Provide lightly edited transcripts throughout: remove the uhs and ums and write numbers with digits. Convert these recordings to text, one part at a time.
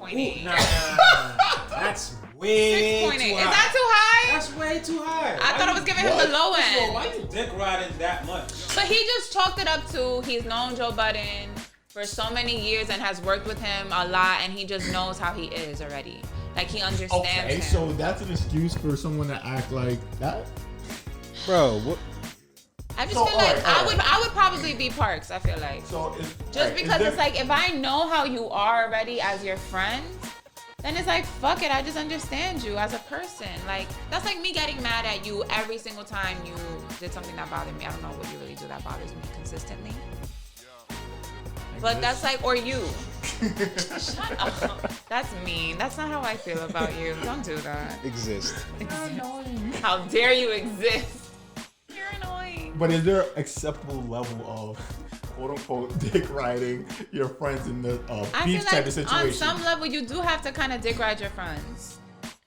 6.8. Nah. That's way 6.8. too Is high. that too high? That's way too high. I thought I was giving him the low end. Why you dick riding that much? But he just chalked it up to he's known Joe Budden for so many years and has worked with him a lot, and he just knows how he is already. Like, he understands him. So that's an excuse for someone to act like that? Bro, what? I just feel like I would probably be Parks, I feel like. So because it's like, if I know how you are already as your friend, then it's like, fuck it, I just understand you as a person. Like, that's like me getting mad at you every single time you did something that bothered me. I don't know what you really do that bothers me consistently. But that's like, or you. Shut up. That's mean. That's not how I feel about you. Don't do that. Exist. How dare you exist? You're annoying. But is there an acceptable level of quote unquote dick riding your friends in the I beef feel type like of situation? on some level you do have to kind of dick ride your friends.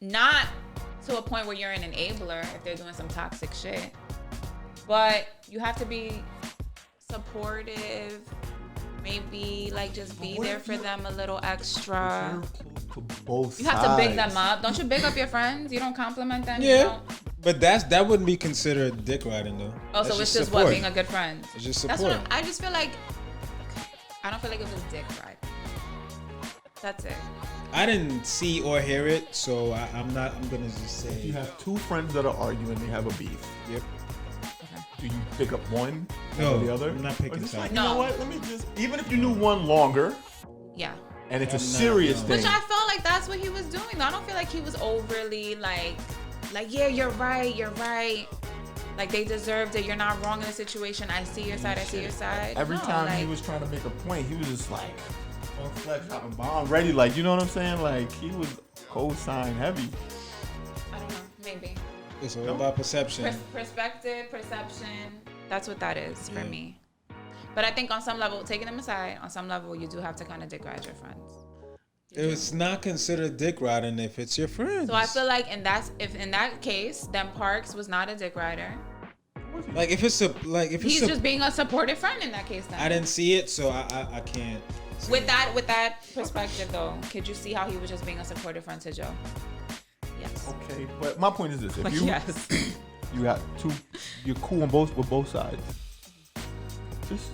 Not to a point where you're an enabler if they're doing some toxic shit. But you have to be supportive. Maybe like just be there for them a little extra. Both you have to big them up. Don't you big up your friends? You don't compliment them? Yeah. You don't... But that wouldn't be considered dick riding though. Oh, That's so it's just support. what, being a good friend? It's just That's support. what I just feel like. I don't feel like it was dick ride. That's it. I didn't see or hear it, so I'm gonna just say. If you have two friends that are arguing, they have a beef. Yep. Do you pick up one No, or the other? I'm not picking sides. sides. You know what? Let me just, even if you knew one longer, Yeah. and it's I'm a not, serious no. thing. Which I felt like that's what he was doing. Though. I don't feel like he was overly like, yeah, you're right. Like, they deserved it. You're not wrong in the situation. I see your side. I see your side. Every time he was trying to make a point, he was just like, on flex, dropping bomb ready. Like, you know what I'm saying? Like, he was co-sign heavy. I don't know. Maybe. It's all about perception. Perspective, perception. That's what that is for me. But I think on some level, taking them aside, on some level, you do have to kind of dick ride your friends. It's not considered dick riding if it's your friends. So I feel like in that case, then Parks was not a dick rider. Like if it's He's just being a supportive friend in that case. Then I didn't see it, so I can't. With that perspective though, could you see how he was just being a supportive friend to Joe? Yes. Okay, but my point is this: if you yes. you got two, you're cool on both sides. Just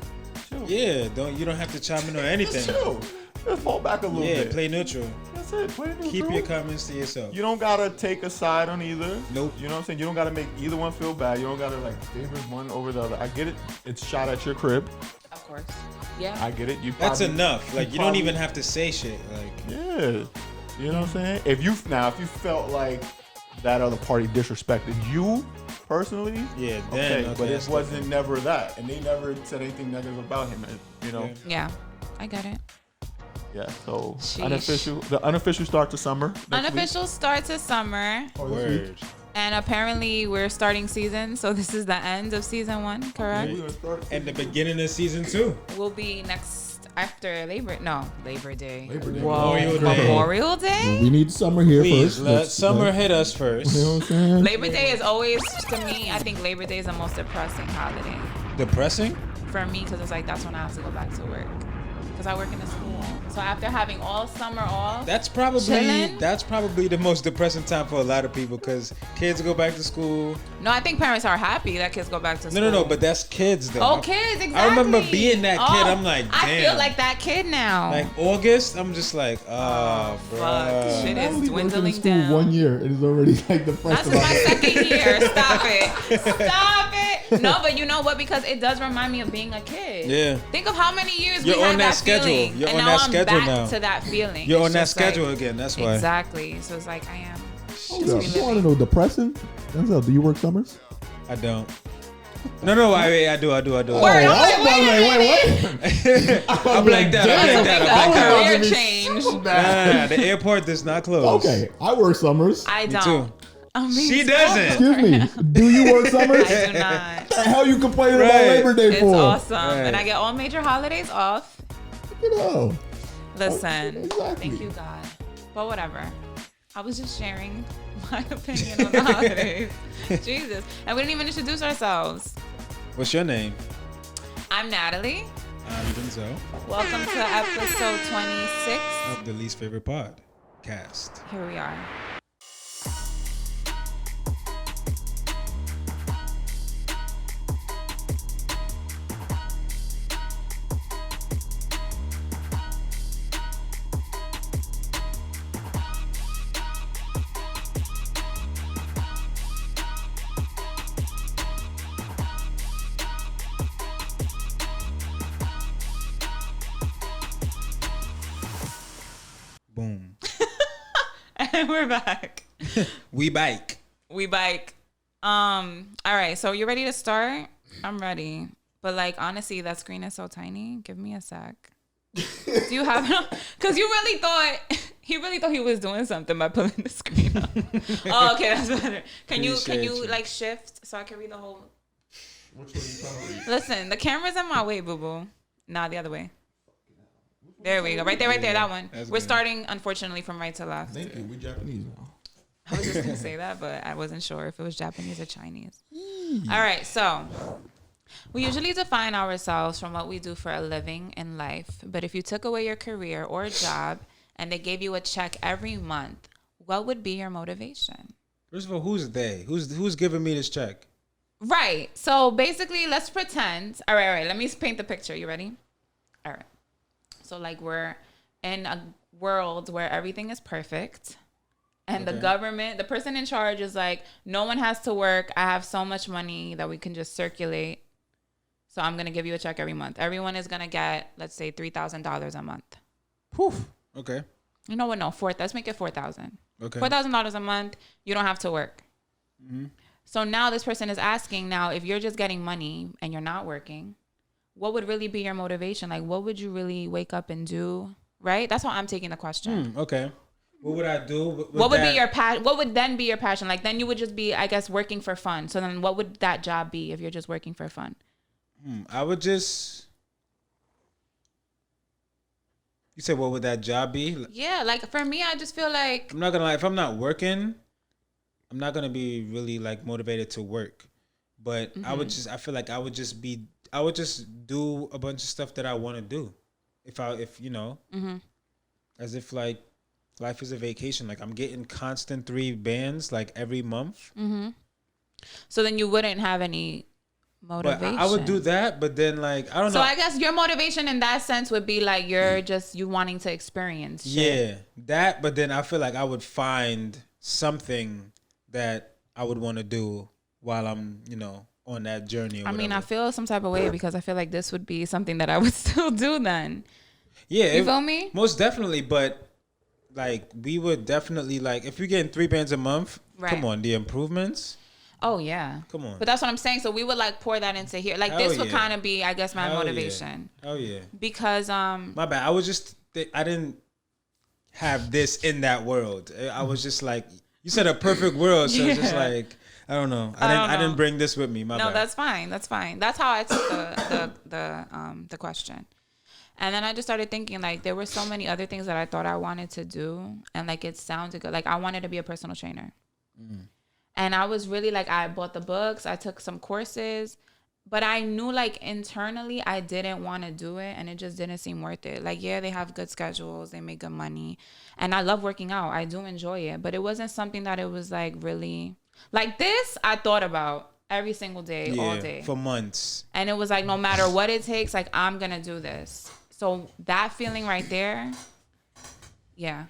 chill. Yeah, you don't have to chime in on anything. Just chill. Just fall back a little bit. Yeah, play neutral. That's it. Play neutral. Keep your comments to yourself. You don't gotta take a side on either. Nope. You know what I'm saying? You don't gotta make either one feel bad. You don't gotta like favor one over the other. I get it. It's shot at your crib. Of course. Yeah. I get it. That's enough. Like you don't even have to say shit. Like yeah. You know what I'm saying? If you felt like that other party disrespected you personally, yeah, then okay, but it wasn't never that, and they never said anything negative about him. You know? Yeah, I get it. Yeah. So Sheesh. the unofficial start to summer. Unofficial start to summer. Word. And apparently we're starting season, so this is the end of season 1, correct? And the beginning of season 2. We'll be next after Labor Day. Whoa. Memorial Day? We need summer here Please, first. let summer hit us first. You know what I'm saying? Labor Day is always, to me, I think Labor Day is the most depressing holiday. Depressing? For me, because it's like, that's when I have to go back to work. Because I work in a school. So after having all summer off, That's probably chilling? the most depressing time for a lot of people because kids go back to school. No, I think parents are happy that kids go back to school. No, but that's kids though. Oh, kids, exactly. I remember being that kid. I'm like, damn. I feel like that kid now. Like August, I'm just like, bro. Fuck. Shit is Only working in dwindling school down. 1 year. It is already like the first. That's my second year. Stop it. No, but you know what? Because it does remind me of being a kid. Yeah. Think of how many years You're we had on that schedule. feeling. You're and on now that I'm schedule back now. to that feeling. You're It's on that just like- schedule again. That's why. Exactly. So it's like I am. Hold up. You want to know depressing? Denzel, do you work summers? I don't. No, I do. Word, wait. I'm like that. That's a career change. Nah, the airport does not close. Okay, I work summers. I Me don't. too. I mean, She doesn't. Excuse me. Do you work summers? I do not. The hell you complaining about Right. Labor Day It's for? awesome. Right. And I get all major holidays off. You know. Listen, Exactly. thank you, God. But whatever. I was just sharing my opinion on the holidays. Jesus. And we didn't even introduce ourselves. What's your name? I'm Natalie. I'm Denzil Welcome to episode 26. of the Least Favorite Podcast. Here we are. Boom. And we're back. We bike. We bike. All right, so you ready to start? I'm ready. But like honestly, that screen is so tiny. Give me a sec. Do you have it? Because you really thought he was doing something by pulling the screen up. Oh, okay, that's better. Can you like shift so I can read the whole? Which one you trying to read? Listen, the camera's in my way, boo boo. Nah, the other way. There we go. Right there, that one. That's We're good. starting, unfortunately, from right to left. Thank you. We Japanese now. I was just going to say that, but I wasn't sure if it was Japanese or Chinese. All right, so we usually define ourselves from what we do for a living in life. But if you took away your career or job and they gave you a check every month, what would be your motivation? First of all, who's they? Who's giving me this check? Right. So basically, let's pretend. All right. Let me paint the picture. You ready? All right. So like we're in a world where everything is perfect and the government, the person in charge is like, no one has to work. I have so much money that we can just circulate. So I'm going to give you a check every month. Everyone is going to get, let's say $3,000 a month. Poof. Okay. You know what? No, let's make it 4,000. Okay. $4,000 a month. You don't have to work. Mm-hmm. So now this person is asking now, if you're just getting money and you're not working, what would really be your motivation? Like, what would you really wake up and do? Right? That's how I'm taking the question. Okay. What would I do? What would be your what would then be your passion? Like, then you would just be, I guess, working for fun. So then what would that job be if you're just working for fun? I would just... You said, what would that job be? Yeah, like for me, I just feel like... I'm not gonna lie. If I'm not working, I'm not gonna be really like motivated to work. But I feel like I would just do a bunch of stuff that I want to do. If you know, as if like life is a vacation. Like I'm getting constant 3 bands like every month. So then you wouldn't have any motivation. But I would do that, but then like I don't know. So I guess your motivation in that sense would be like you're just you wanting to experience shit. Yeah, that. But then I feel like I would find something that I would want to do while I'm, on that journey. Or I mean, whatever. I feel some type of way because I feel like this would be something that I would still do then. Yeah, you feel me? Most definitely, but like we would definitely like if you're getting 3 bands a month. Right. Come on, the improvements. Oh yeah. Come on. But that's what I'm saying. So we would like pour that into here. Like Hell this would yeah. kind of be, I guess, my motivation. Oh yeah. Because My bad. I was just I didn't have this in that world. I was just like you said a perfect world, so it's just like I don't know. I didn't bring this with me. My bad. No, that's fine. That's fine. That's how I took the question. And then I just started thinking like there were so many other things that I thought I wanted to do, and like it sounded good. Like I wanted to be a personal trainer. And I was really like, I bought the books, I took some courses, but I knew like internally I didn't want to do it, and it just didn't seem worth it. Like, yeah, they have good schedules, they make good money, and I love working out. I do enjoy it, but it wasn't something that it was like really like this. I thought about every single day, all day for months, and it was like no matter what it takes, like I'm gonna do this. So that feeling right there, yeah.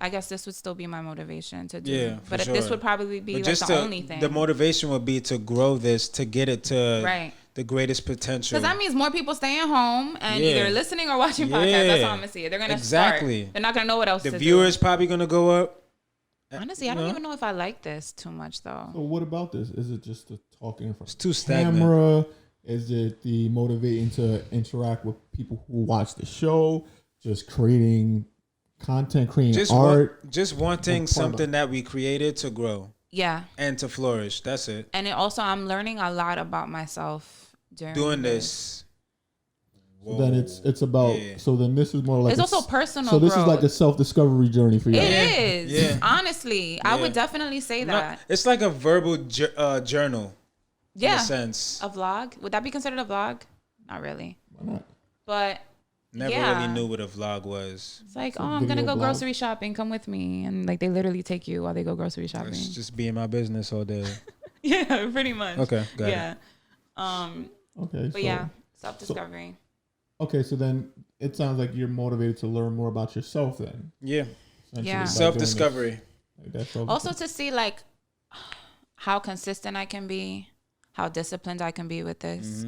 I guess this would still be my motivation to do. Yeah, but this would probably be like the only thing. The motivation would be to grow this, to get it to right. the greatest potential. Because that means more people staying home and either listening or watching podcasts. That's how I'm going to see it. They're going to start. They're not going to know what else to do. The viewers probably going to go up. Honestly, I don't even know if I like this too much, though. So what about this? Is it just the talking in front of the camera? Stagnant. Is it the motivating to interact with people who watch the show? Just creating content, creating art? Just wanting something that we created to grow. Yeah. And to flourish. That's it. And it also, I'm learning a lot about myself doing this. So then it's about, so then this is more like, it's also personal. So this growth. is like a self-discovery journey for you. It is. Yeah. Honestly, I would definitely say that. It's like a verbal journal. Yeah. In a sense. A vlog? Would that be considered a vlog? Not really. Why not? But never really knew what a vlog was. It's like, I'm gonna go grocery shopping. Come with me, and like they literally take you while they go grocery shopping. Let's just be in my business all day. Yeah, pretty much. Okay, got it. Okay, but yeah, self-discovery. So then it sounds like you're motivated to learn more about yourself then. Yeah. Yeah. Self-discovery. Also to see like how consistent I can be, how disciplined I can be with this.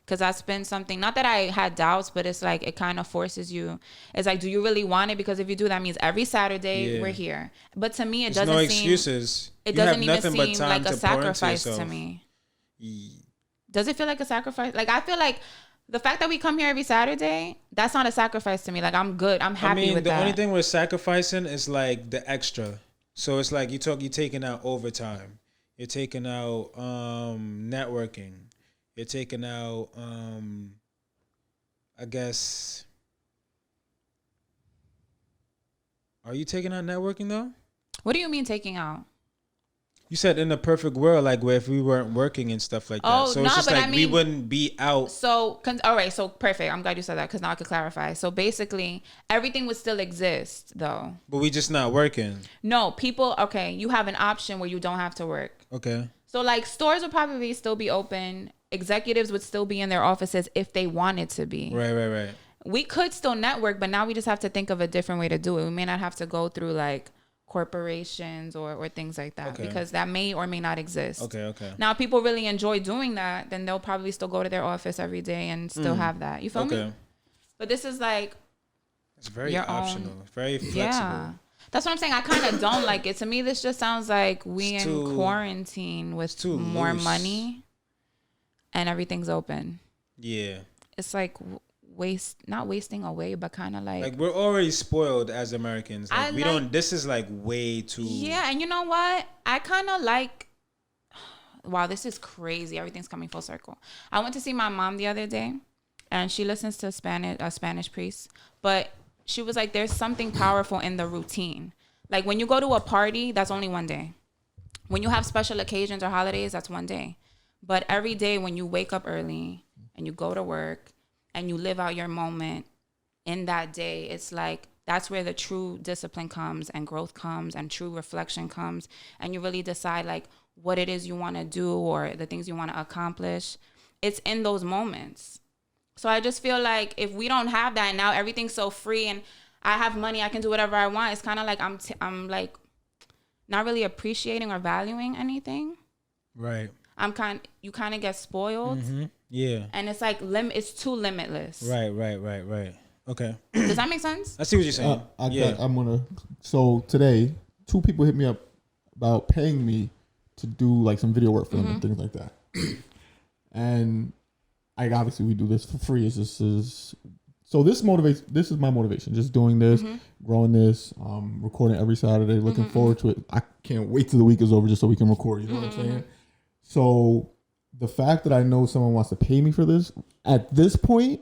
Because that's been something, not that I had doubts, but it's like it kind of forces you. It's like, do you really want it? Because if you do, that means every Saturday we're here. But to me, it doesn't seem... excuses. It doesn't even seem like a sacrifice to me. Does it feel like a sacrifice? Like, I feel like the fact that we come here every Saturday, that's not a sacrifice to me. Like, I'm good. I'm happy with that. The only thing we're sacrificing is like the extra. So it's like you're taking out overtime. You're taking out networking. You're taking out, I guess. Are you taking out networking though? What do you mean taking out? You said in a perfect world, like where if we weren't working and stuff like that. Oh, so it's just like we wouldn't be out. So, all right. So perfect. I'm glad you said that because now I could clarify. So basically, everything would still exist though. But we just not working. No, people. Okay, you have an option where you don't have to work. Okay. So like stores would probably still be open. Executives would still be in their offices if they wanted to be. Right. We could still network, but now we just have to think of a different way to do it. We may not have to go through like corporations or things like that because that may or may not exist. Okay. Now, if people really enjoy doing that, then they'll probably still go to their office every day and still have that. You feel me? But this is like... It's very optional. Very flexible. Yeah. That's what I'm saying. I kind of don't like it. To me, this just sounds like we in quarantine with more money and everything's open. Yeah. It's like not wasting away, but kind of like we're already spoiled as Americans. Like this is like way too. Yeah, and you know what? I kind of like. Wow, this is crazy. Everything's coming full circle. I went to see my mom the other day, and she listens to a Spanish priest, but she was like, "There's something powerful in the routine. Like when you go to a party, that's only one day. When you have special occasions or holidays, that's one day. But every day when you wake up early and you go to work and you live out your moment in that day, it's like that's where the true discipline comes and growth comes and true reflection comes. And you really decide like what it is you want to do or the things you want to accomplish. It's in those moments. So I just feel like if we don't have that and now everything's so free and I have money, I can do whatever I want. It's kind of like I'm like not really appreciating or valuing anything. Right. You kind of get spoiled. Mm-hmm. Yeah. And it's like it's too limitless. Right. Okay. Does that make sense? I see what you're saying. So today, 2 people hit me up about paying me to do like some video work for them and things like that. And obviously we do this for free. This is my motivation. Just doing this, growing this, recording every Saturday, looking forward to it. I can't wait till the week is over just so we can record. You know what I'm saying? So the fact that I know someone wants to pay me for this at this point,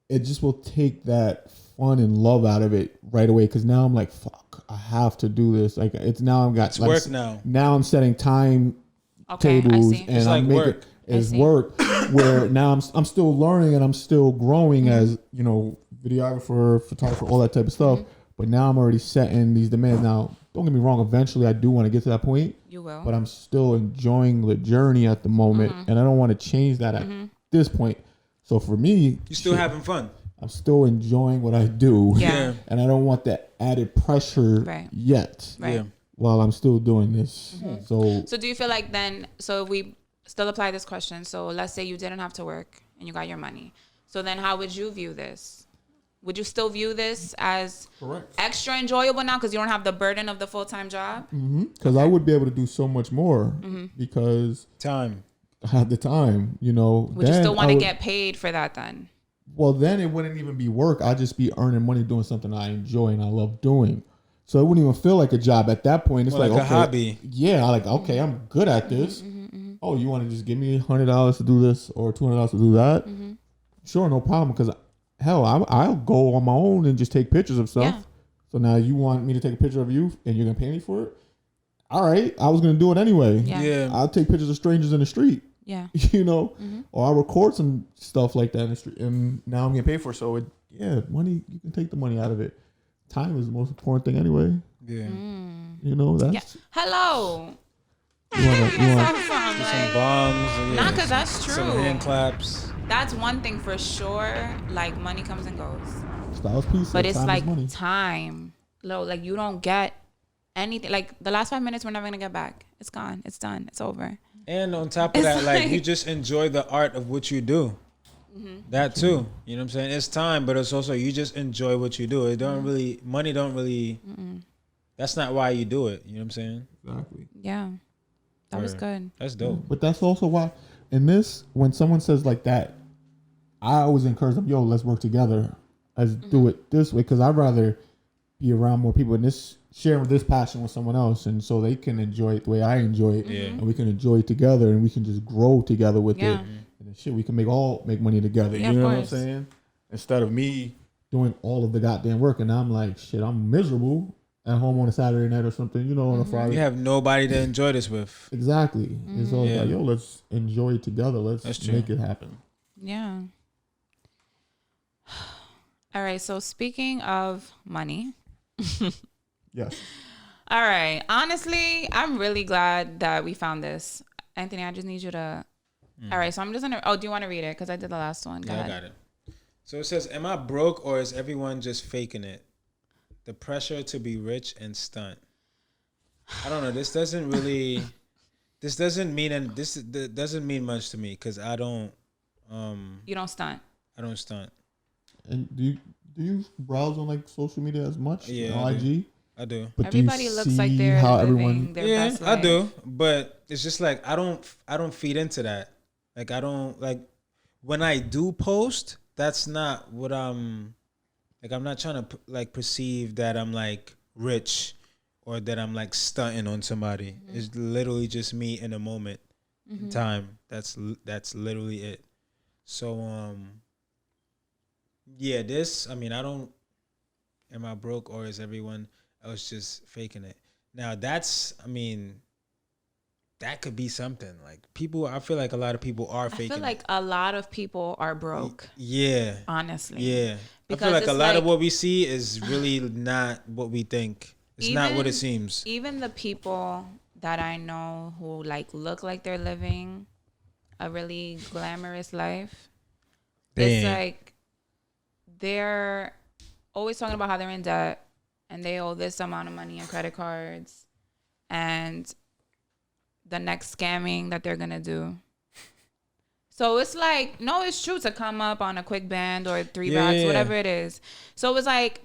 it just will take that fun and love out of it right away. Because now I'm like, fuck, I have to do this. Like it's now I've got it's work now. Now I'm setting time tables and it's I'm like making work. It's work where now I'm still learning and I'm still growing as videographer, photographer, all that type of stuff. But now I'm already setting these demands. Now, don't get me wrong. Eventually, I do want to get to that point. You will. But I'm still enjoying the journey at the moment, and I don't want to change that at this point. So for me, you're still having fun. I'm still enjoying what I do. Yeah. And I don't want that added pressure yet. Right. Yeah. While I'm still doing this. So do you feel like then? So we still apply this question. So let's say you didn't have to work and you got your money. So then, how would you view this? Would you still view this as extra enjoyable now because you don't have the burden of the full-time job? Because I would be able to do so much more because I had the time, Would you still want to get paid for that then? Well, then it wouldn't even be work. I'd just be earning money doing something I enjoy and I love doing. So it wouldn't even feel like a job at that point. It's like a hobby. Yeah, okay, I'm good at this. Oh, you want to just give me $100 to do this or $200 to do that? Sure, no problem. Because hell, I'll go on my own and just take pictures of stuff. Yeah. So now you want me to take a picture of you and you're going to pay me for it? All right. I was going to do it anyway. Yeah. I'll take pictures of strangers in the street. Yeah. You know, or I record some stuff like that in the street, and now I'm getting paid for it. So money, you can take the money out of it. Time is the most important thing anyway. Yeah. You know, that's Yeah. Hello. you wanna Some bombs. Not because that's true. Some hand claps. That's one thing for sure. Like, money comes and goes. styles piece, But it's time like is money. time. Like, you don't get anything. Like, the last 5 minutes, we're never going to get back. It's gone. It's done. It's over. And on top of that, like, you just enjoy the art of what you do. That too. You know what I'm saying? It's time, but it's also you just enjoy what you do. It don't really, money don't really, that's not why you do it. You know what I'm saying? Exactly. Yeah. That was good. That's dope. But that's also why in this, when someone says like that, I always encourage them, yo, let's work together. Let's do it this way. Because I'd rather be around more people and sharing this passion with someone else. And so they can enjoy it the way I enjoy it. Yeah. And we can enjoy it together and we can just grow together with Yeah. it. And then shit, we can make money together. Yeah, you know of what I'm course. saying? Instead of me doing all of the goddamn work and I'm like, shit, I'm miserable at home on a Saturday night or something, you know, on a Friday. You have nobody to enjoy this with. Exactly. It's all Yeah. like, yo, let's enjoy it together. Let's make it happen. Yeah. All right. So, speaking of money. Yes. All right. Honestly, I'm really glad that we found this. Anthony, I just need you to. All right. So I'm just gonna. Oh, do you want to read it? Because I did the last one. Go Yeah, ahead. I got it. So it says, "Am I broke or is everyone just faking it? The pressure to be rich and stunt." I don't know. This doesn't really. This doesn't mean and this doesn't mean much to me because I don't. You don't stunt. I don't stunt. And do you browse on like social media as much? Yeah, On I IG. do. I do. But Everybody do you looks like see they're how living everyone. their Yeah, best I life. do. But it's just like I don't feed into that. Like I don't like when I do post. That's not what I'm. Like I'm not trying to like perceive that I'm like rich or that I'm like stunting on somebody. It's literally just me in a moment in time. That's literally it. So yeah, this I mean I don't. Am I broke or is everyone else just faking it? Now that's I mean. That could be something like people. I feel like a lot of people are faking. I feel like a lot of people are broke. Yeah. Honestly. Yeah. Because I feel like it's a lot of like- what we see is really not what we think. It's not what it seems. Even the people that I know who like look like they're living a really glamorous life, it's Damn. like they're always talking about how they're in debt and they owe this amount of money in credit cards and the next scamming that they're gonna do. So it's like, no, it's true to come up on a quick band or three backs, whatever it is. So it's like,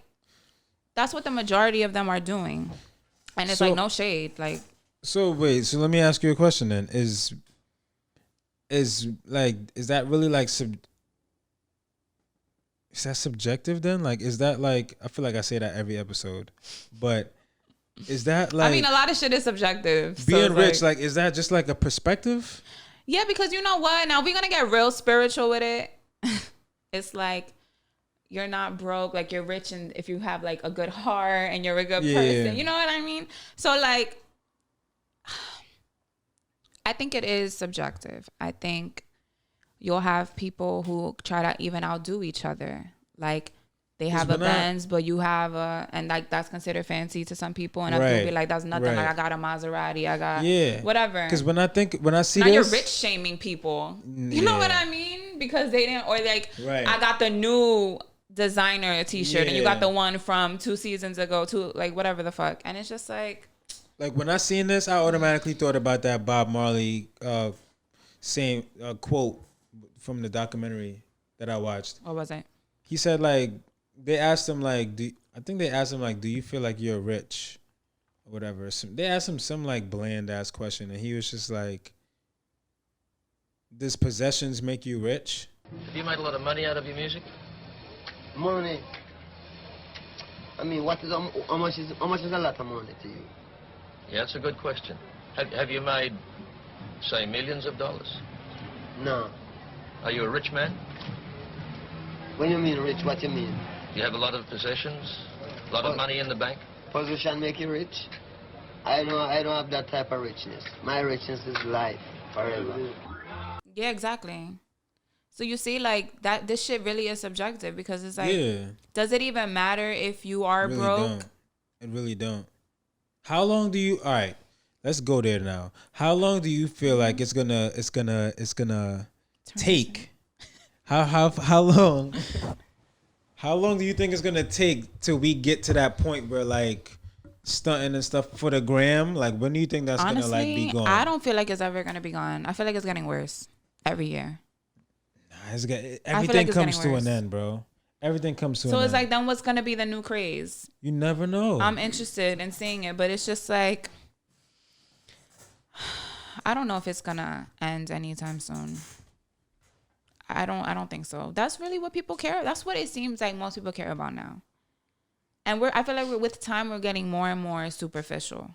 that's what the majority of them are doing. And it's So- like, no shade. Like, So wait. So let me ask you a question then. Is that really like is that subjective then? Like, is that like? I feel like I say that every episode, but is that like? I mean, a lot of shit is subjective. So being it's rich, like, is that just like a perspective? yeah, because you know what? Now we're going to get real spiritual with it. It's like, you're not broke, like you're rich, and if you have like a good heart and you're a good person, you know what I mean? So like, I think it is subjective. I think you'll have people who try to even outdo each other. Like they have a Benz, but you have a, and like that's considered fancy to some people, and other people be like, that's nothing. Like I got a Maserati, I got whatever. Because when I see now this, you're rich shaming people. You know what I mean? Because they didn't, or like I got the new designer T-shirt, and you got the one from 2 seasons ago, too, like whatever the fuck, and it's just like when I seen this, I automatically thought about that Bob Marley same quote from the documentary that I watched. What was it? He said like they asked him like, I think they asked him like, do you feel like you're rich, or whatever? They asked him some like bland ass question, and he was just like, does possessions make you rich? Have you made a lot of money out of your music? Money. I mean, how much is a lot of money to you? Yeah, that's a good question. Have you made, say, millions of dollars? No. Are you a rich man? When you mean rich, what you mean? Do you have a lot of possessions? A lot of money in the bank? Position make you rich? I don't have that type of richness. My richness is life, forever. Yeah, exactly. So you see, like that, this shit really is subjective because it's like, does it even matter if you are really broke? Don't. It really don't. How long do you? All right, let's go there now. How long do you feel like it's gonna take? How long? How long do you think it's gonna take till we get to that point where like stunting and stuff for the gram? Like, when do you think that's Honestly, gonna like be gone? I don't feel like it's ever gonna be gone. I feel like it's getting worse every year. Everything comes to an end, bro. Everything comes to an end. So it's like, then what's gonna be the new craze? You never know. I'm interested in seeing it, but it's just like, I don't know if it's gonna end anytime soon. I don't think so. That's really what people care. That's what it seems like most people care about now. And I feel like with time, we're getting more and more superficial.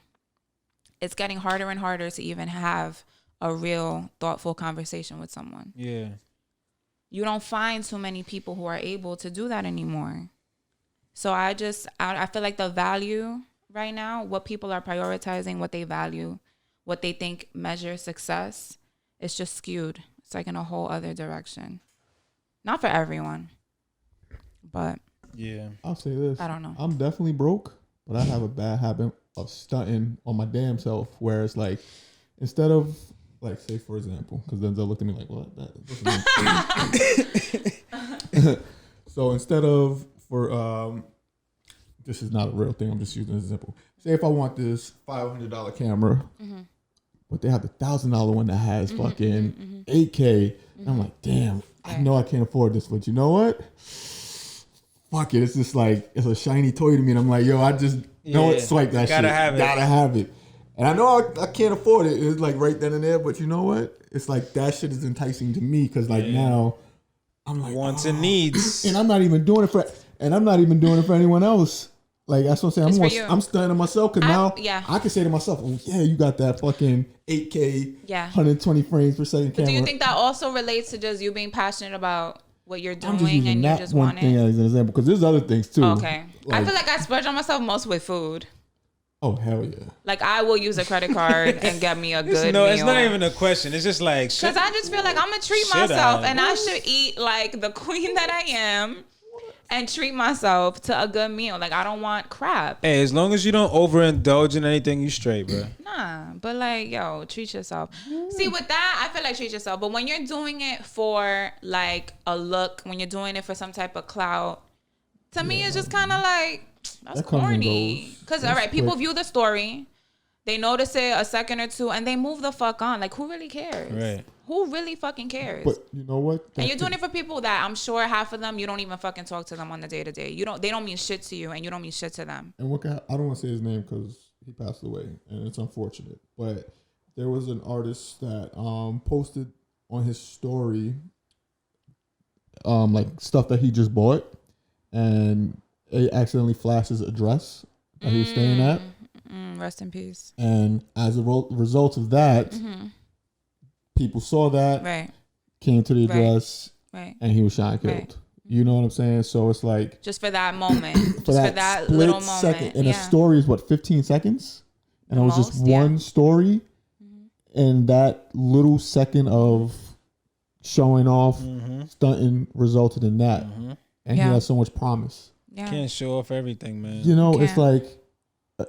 It's getting harder and harder to even have a real thoughtful conversation with someone. Yeah. You don't find too many people who are able to do that anymore. So I feel like the value right now, what people are prioritizing, what they value, what they think measures success, it's just skewed. It's like in a whole other direction. Not for everyone, but yeah. I'll say this. I don't know. I'm definitely broke, but I have a bad habit of stunting on my damn self. Where it's like, instead of like, say for example, because then they'll look at me like, what? So instead of this is not a real thing. I'm just using an example. Say if I want this $500 camera, but they have the $1,000 one that has fucking 8K. And I'm like, damn, I know I can't afford this, but you know what? Fuck it. It's just like, it's a shiny toy to me. And I'm like, yo, I just know it's like that Gotta shit. have it. Gotta have it. And I know I can't afford it. It's like right then and there, but you know what? It's like that shit is enticing to me because like now I'm like wants and needs. And I'm not even doing it for anyone else. Like that's what I'm saying. I'm stunning myself because now I can say to myself, oh yeah, you got that fucking 8K, 120 frames per second camera. Do you think that also relates to just you being passionate about what you're doing I'm just using and you that just one want thing it? as an example because there's other things too. Okay. I feel like I splurge on myself most with food. Oh hell yeah! Like I will use a credit card and get me a good meal. It's not even a question. It's just like because I just feel like I'm gonna treat myself and I should eat like the queen that I am and treat myself to a good meal. Like I don't want crap. Hey, as long as you don't overindulge in anything, you straight, bro. Nah, but like yo, treat yourself. See, with that, I feel like treat yourself. But when you're doing it for like a look, when you're doing it for some type of clout, to me it's just kind of like. That's corny. Because, all right, people view the story. They notice it a second or two, and they move the fuck on. Like, who really cares? Right. Who really fucking cares? But you know what? And you're doing it for people that I'm sure half of them, you don't even fucking talk to them on the day-to-day. They don't mean shit to you, and you don't mean shit to them. And I don't want to say his name because he passed away, and it's unfortunate. But there was an artist that posted on his story like stuff that he just bought, and it accidentally flashed his address that he was staying at. Rest in peace. And as a result of that, people saw that, came to the address, and he was shot and killed. You know what I'm saying? So it's like just for that moment, for that little moment. Second. And the story is 15 seconds, and it was just one story, and that little second of showing off, stunting resulted in that, and he has so much promise. Yeah. Can't show off everything, man. You know, it's like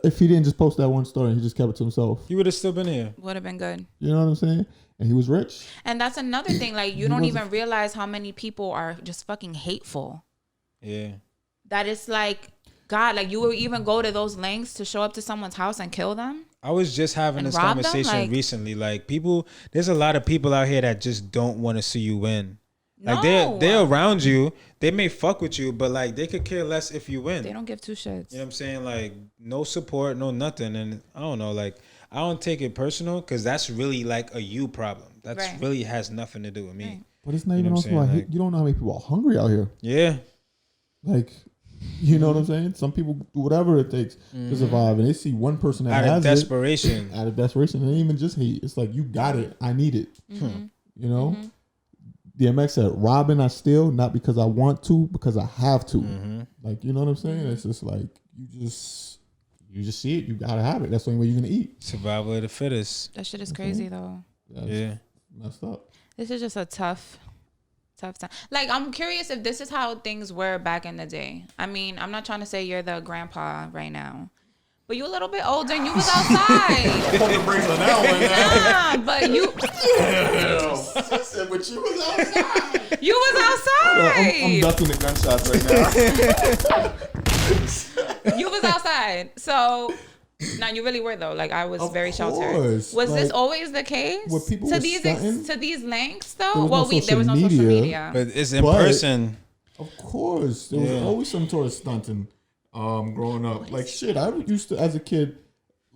if he didn't just post that one story and he just kept it to himself, he would have still been here. Would have been good. You know what I'm saying? And he was rich. And that's another thing. Like you don't even realize how many people are just fucking hateful. Yeah. That it's like, God, like you would even go to those lengths to show up to someone's house and kill them. I was just having this conversation recently. Like people, there's a lot of people out here that just don't want to see you win. Like they're around you. They may fuck with you, but like they could care less if you win. They don't give two shits. You know what I'm saying? Like no support, no nothing. And I don't know, like I don't take it personal because that's really like a you problem. That's really has nothing to do with me. Right. But it's not even also like you don't know how many people are hungry out here. Yeah. Like, you know what I'm saying? Some people do whatever it takes to survive, and they see one person that has desperation. Out of desperation, and even just hate. It's like you got it. I need it. You know. DMX said, "Robbing, I steal, not because I want to, because I have to." Like, you know what I'm saying? It's just like you just see it. You gotta have it. That's the only way you're gonna eat. Survival of the fittest. That shit is crazy though. Yeah. Messed up. This is just a tough time. Like, I'm curious if this is how things were back in the day. I mean, I'm not trying to say you're the grandpa right now, but you a little bit older and you was outside. Put the brakes on that one now. Nah, but you She said, but you was outside. you was outside. I'm ducking the gunshots right now. You was outside. So now you really were though. Like I was Of very sheltered. course. Was this Like, always the case? were people to were these stunting? to these lengths There though? was no There was no social social media. media. But it's in But- person. Of course, there was always some sort of stunting. Growing up, like shit, I used to as a kid,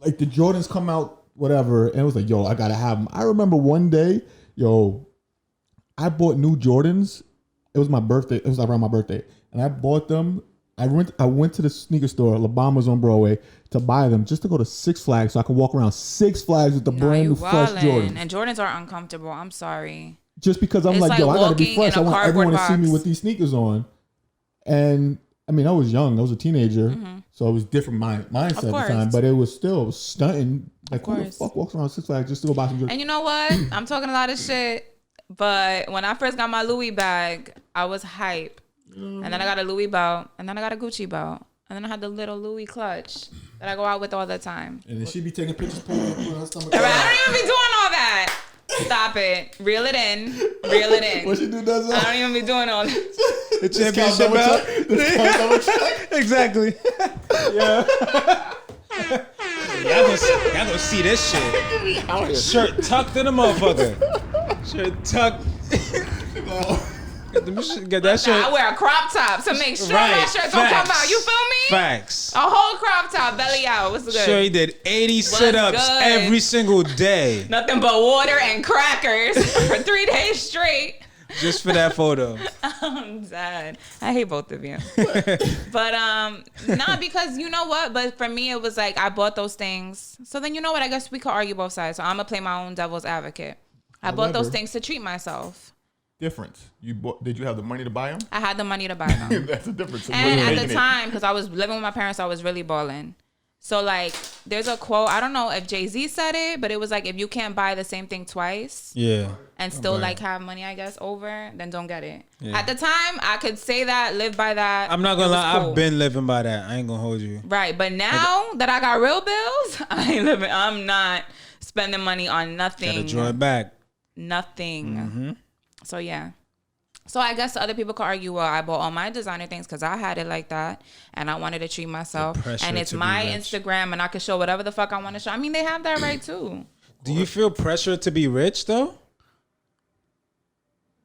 like the Jordans come out, whatever, and it was like, yo, I gotta have them. I remember one day, yo, I bought new Jordans. It was my birthday. It was around my birthday, and I bought them. I went to the sneaker store, La Bama's on Broadway, to buy them just to go to Six Flags so I could walk around Six Flags with the No, brand you new fresh wildin'. Jordans. And Jordans are uncomfortable. I'm sorry. Just because I'm It's like, like yo, I gotta be walking fresh. in I a want everyone to cardboard see me box. with these sneakers on. And I mean, I was young. I was a teenager, so it was different mindset at the course. time. But it was still stunting. Like, who the course. fuck walks around Six Flags just to go buy some Jordans? And you know what? I'm talking a lot of shit, but when I first got my Louis bag, I was hype. And then I got a Louis belt, and then I got a Gucci belt, and then I had the little Louis clutch that I go out with all the time. And then she be taking pictures, putting her stomach. All right, I don't even be doing all that. Stop it. Reel it in. Reel it in. What she do does I don't even be doing all that. The Discount championship double belt. check. Discount double check. Exactly. Y'all gonna see this shit. Shirt tucked in the motherfucker. Shirt tucked. Get that I shirt. wear a crop top to make sure my shirt don't come out. You feel me? Facts. A whole crop top, belly out. What's good? Sure, he did 80 sit-ups good? every single day Nothing but water and crackers for 3 days straight. just for that photo. I'm dead. I hate both of you. But not because you know what? But for me, it was like I bought those things. So then you know what? I guess we could argue both sides. So I'm gonna play my own devil's advocate. I bought those However- things to treat myself. Difference. Did you have the money to buy them? I had the money to buy them. That's the difference. And at the time, because I was living with my parents, I was really balling. So like, there's a quote. I don't know if Jay-Z said it, but it was like, if you can't buy the same thing twice Yeah. and still Right. like have money, I guess, over, then don't get it. Yeah. At the time, I could say that, live by that. I'm not It gonna was lie, cool. I've been living by that. I ain't gonna hold you. Right, but now that I got real bills, I ain't living. I'm not spending money on nothing. Gotta draw it back. Nothing. Mm-hmm. So yeah. So I guess other people could argue, well, I bought all my designer things because I had it like that, and I wanted to treat myself, pressure and it's to be my rich. Instagram, and I can show whatever the fuck I want to show. I mean, they have that right too. Do you feel pressure to be rich though?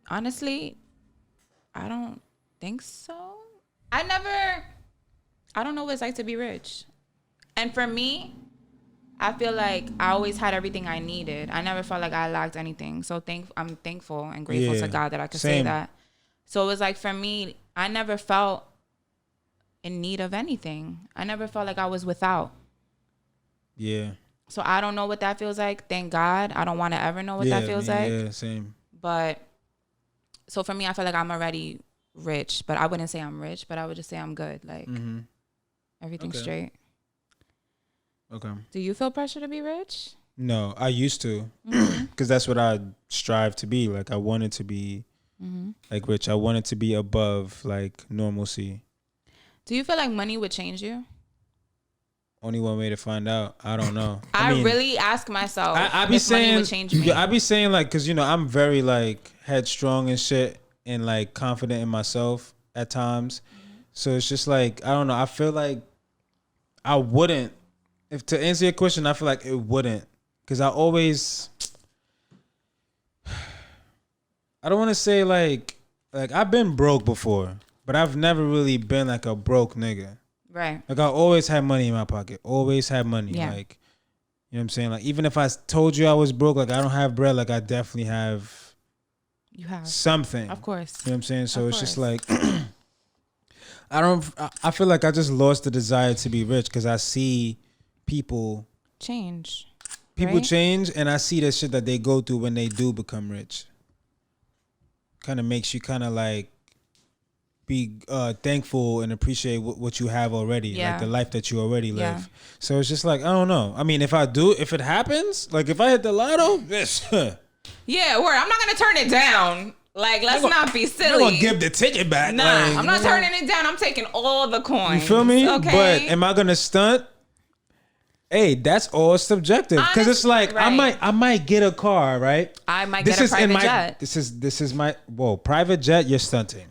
Honestly, I don't think so. I don't know what it's like to be rich. And for me, I feel like I always had everything I needed. I never felt like I lacked anything. So I'm thankful and grateful Yeah, to God that I could say same. that. So it was like, for me, I never felt in need of anything. I never felt like I was without. Yeah. So I don't know what that feels like. Thank God. I don't want to ever know what that feels like. Yeah, same. But so for me, I feel like I'm already rich, but I wouldn't say I'm rich, but I would just say I'm good. Like everything's Okay. straight. Okay. Do you feel pressure to be rich? No, I used to, because that's what I strive to be. Like I wanted to be like rich. I wanted to be above like normalcy. Do you feel like money would change you? Only one way to find out. I don't know. I mean, really ask myself I be if saying, money would change me. yeah, I be saying like, cause you know I'm very like headstrong and shit, and like confident in myself at times. So it's just like I don't know. I feel like I wouldn't. If to answer your question, I feel like it wouldn't, cause I always. I don't want to say like I've been broke before, but I've never really been like a broke nigga. Right. Like I always had money in my pocket. Always had money. Yeah. Like, you know what I'm saying? Like even if I told you I was broke, like I don't have bread, like I definitely have You have. something. Of course. You know what I'm saying? So Of it's just course. like I feel like I just lost the desire to be rich because I see people Change. people right? change, and I see the shit that they go through when they do become rich. Kind of makes you kind of like be thankful and appreciate what you have already, Yeah. like the life that you already live. Yeah. So it's just like I don't know. I mean, if it happens, like if I hit the lotto, this Yeah, word. I'm not gonna turn it down. Like, let's not be silly. I'm gonna give the ticket back. Nah, like, I'm not turning it down. I'm taking all the coins. You feel me? Okay. But am I gonna stunt? Hey, that's all subjective. Because it's like right. I might get a car, right? I might get a private jet. This is my private jet. You're stunting.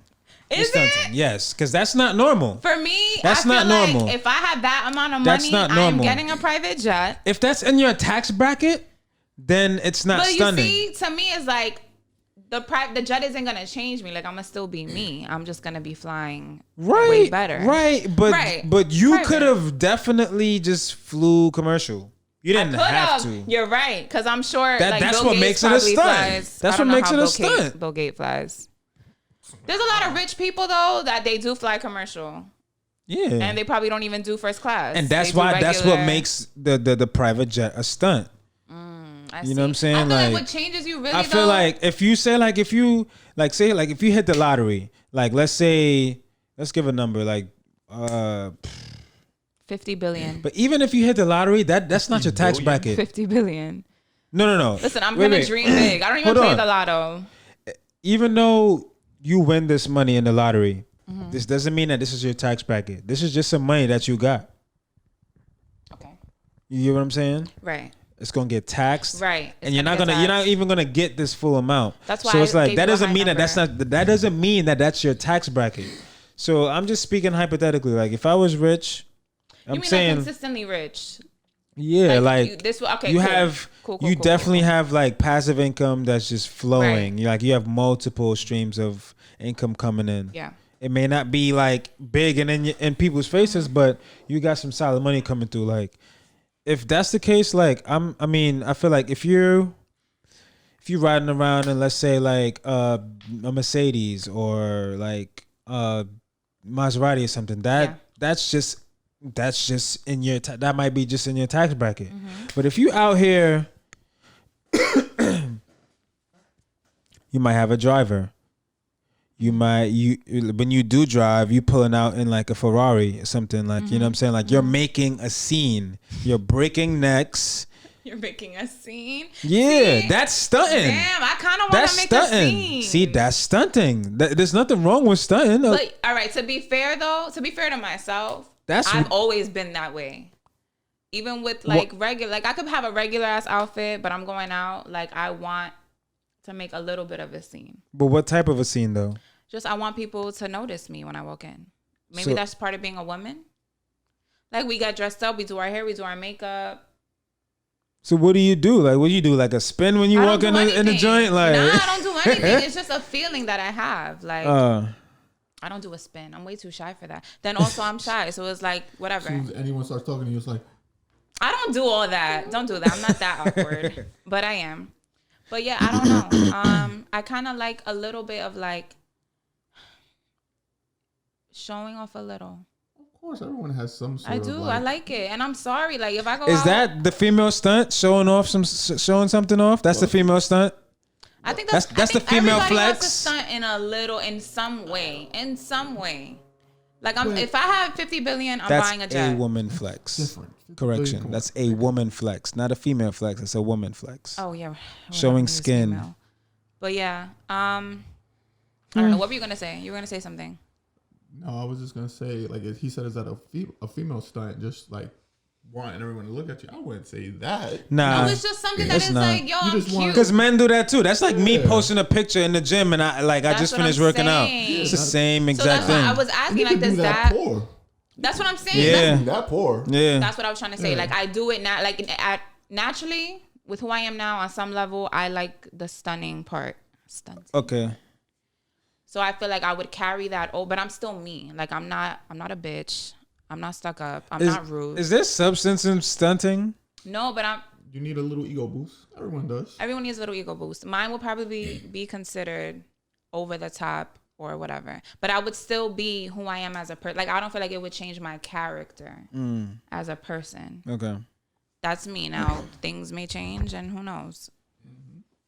Is you're stunting. it? Yes, because that's not normal. For me, that's I feel not normal. like if I have that amount of That's money, not normal. I'm getting a private jet. If that's in your tax bracket, then it's not stunning. But you see, to me, it's like the jet isn't gonna change me. Like, I'm gonna still be me. I'm just gonna be flying way better. Right. But you could have definitely just flew commercial. You didn't have to. You're right, because I'm sure that's Bill what Gates makes it a stunt. Flies. That's what makes it a stunt. Bill Gates flies. There's a lot of rich people though that they do fly commercial. Yeah. And they probably don't even do first class. And that's why that's what makes the private jet a stunt. You know what I'm saying? I feel like what changes you really, I feel like if you say like if you hit the lottery, like let's give a number like 50 billion. But even if you hit the lottery, that's not your tax bracket. 50 billion. No. Listen, I'm gonna dream big. I don't even play the lotto. Even though you win this money in the lottery, this doesn't mean that this is your tax bracket. This is just some money that you got. Okay. You get what I'm saying? Right. It's gonna get taxed, right? And you're not even gonna get this full amount. That's why. So it's like that doesn't mean that that doesn't mean that that's your tax bracket. So I'm just speaking hypothetically. Like if I was rich, I'm saying like consistently rich. Yeah, you definitely have like passive income that's just flowing. Right. You have multiple streams of income coming in. Yeah. It may not be like big and in people's faces, but you got some solid money coming through. Like. If that's the case, like I feel like if you're riding around in, let's say like a Mercedes or like Maserati or something, that's just in your that might be just in your tax bracket. But if you out here, you might have a driver. When you do drive, you pulling out in like a Ferrari or something, like you know what I'm saying, like you're making a scene, you're breaking necks. You're making a scene. Yeah, that's stunting. Damn, I kind of want to make a scene. See, that's stunting. There's nothing wrong with stunting. But all right, to be fair to myself, I've always been that way. Even with like regular, like I could have a regular ass outfit, but I'm going out, like I want to make a little bit of a scene. But what type of a scene though? Just I want people to notice me when I walk in. Maybe that's part of being a woman. Like we got dressed up, we do our hair, we do our makeup. So what do you do? Like what do you do? Like a spin when you walk in the joint? Like nah, I don't do anything. It's just a feeling that I have. Like I don't do a spin. I'm way too shy for that. Then also I'm shy, so it's like whatever. As soon as anyone starts talking to you, it's like I don't do all that. Don't do that. I'm not that awkward, but I am. But yeah, I don't know. I kind of like a little bit of like showing off a little. Of course, everyone has some sort of like... I like it. And I'm sorry. Like if I go Is that the female stunt? Showing something off? That's the female stunt? I think that's the female flex. Wants to stunt in some way. Like if I have 50 billion, I'm buying a jet. That's a woman flex. Different. Correction. That's a woman flex, not a female flex. It's a woman flex. Oh yeah. Showing skin. Female. But yeah, I don't know. What were you gonna say? You were gonna say something. No, I was just gonna say like he said, is that a female stunt? Just like wanting everyone to look at you. I wouldn't say that. Nah, no, it's just something that is like, yo, I'm cute. Because men do that too. That's like me posting a picture in the gym and I just finished working out. It's the same exact thing. I was asking like, does that? Poor. That's what I'm saying. Yeah, that poor. Yeah, that's what I was trying to say. Like I do it now. Like naturally with who I am now, on some level, I like the stunning part. Okay. So I feel like I would carry that. Oh, but I'm still me. Like I'm not a bitch. I'm not stuck up. I'm not rude. Is there substance in stunting? No, but You need a little ego boost. Everyone does. Everyone needs a little ego boost. Mine will probably be considered over the top or whatever. But I would still be who I am as a person. Like I don't feel like it would change my character as a person. Okay. That's me. Now things may change and who knows.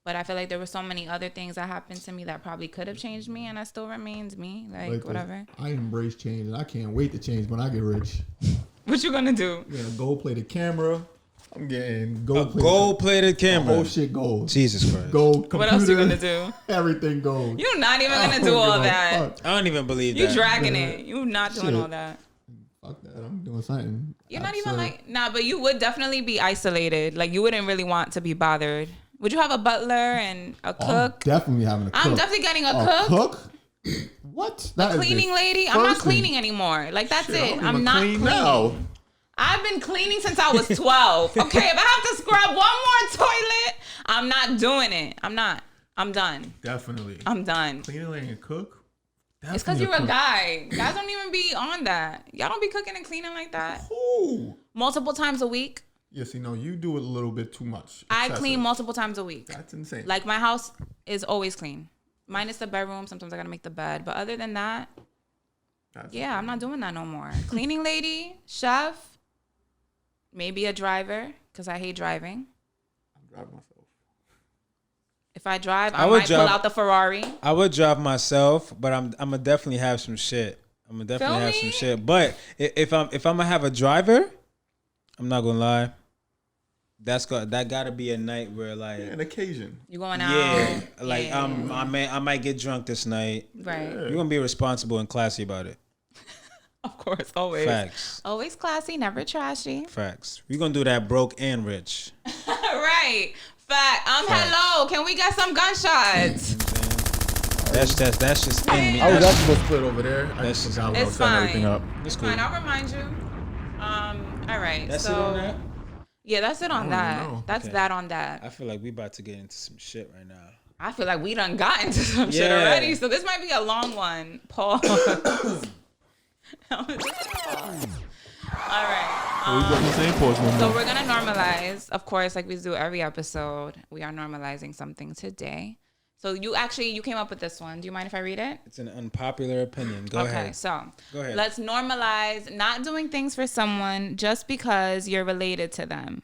But I feel like there were so many other things that happened to me that probably could have changed me, and that still remains me. Like whatever. I embrace change, and I can't wait to change when I get rich. What you gonna do? We're gonna go play the camera. I'm getting A gold-plated. gold-plated The camera. whole shit gold. Jesus Christ. Gold. Computer, What else you gonna do? Everything gold. You're not even gonna I do don't all give a that. fuck. I don't even believe You that. dragging it. You not doing Shit. all that. Fuck that. I'm doing something. You're not even absurd. like but you would definitely be isolated. Like you wouldn't really want to be bothered. Would you have a butler and a I'm cook? definitely having a cook. I'm definitely getting a cook. What? That is Cleaning the lady. I'm not first thing. cleaning anymore. Like that's Shit, I it. don't I'm even not clean cleaning. now. I've been cleaning since I was 12. Okay, if I have to scrub one more toilet, I'm not doing it. I'm not. I'm done. Definitely. I'm done. Cleaning lady and cook. It's because you're a guy. Guys don't even be on that. Y'all don't be cooking and cleaning like that. Ooh. Multiple times a week. Yes, you know, you do it a little bit too much. I Excessive. clean multiple times a week. That's insane. Like my house is always clean. Minus the bedroom. Sometimes I gotta make the bed. But other than that, That's yeah, I'm not doing that no more. Cleaning lady, chef, maybe a driver, because I hate driving. I'm driving myself. If I drive, I I would might pull drive- out the Ferrari. I would drive myself, but I'm gonna definitely have some shit. I'm gonna definitely Feel have me? some shit. But if I'm gonna have a driver, I'm not gonna lie. That gotta be a night where like An occasion. You going out? yeah, like Yeah. I might get drunk this night. Right. You're gonna be responsible and classy about it. Of course, always. Facts. Always classy, never trashy. Facts. We're gonna do that broke and rich. Right. Fact. Hello. Can we get some gunshots? That's just in me. I was That's, actually supposed to put it over there. I That's just just- forgot when I It's was setting everything fine. up. that's Fine. cool. I'll remind you. All right. That's so, it on that. Yeah, that's it on don't that. even know. That's Okay. that on that. I feel like we about to get into some shit right now. I feel like we done got into some shit Yeah. already. So this might be a long one. Pause. All right. We got the same pause number. So we're gonna normalize, of course, like we do every episode. We are normalizing something today. So you came up with this one. Do you mind if I read it? It's an unpopular opinion. Go Okay, ahead. so Go ahead. let's normalize not doing things for someone just because you're related to them.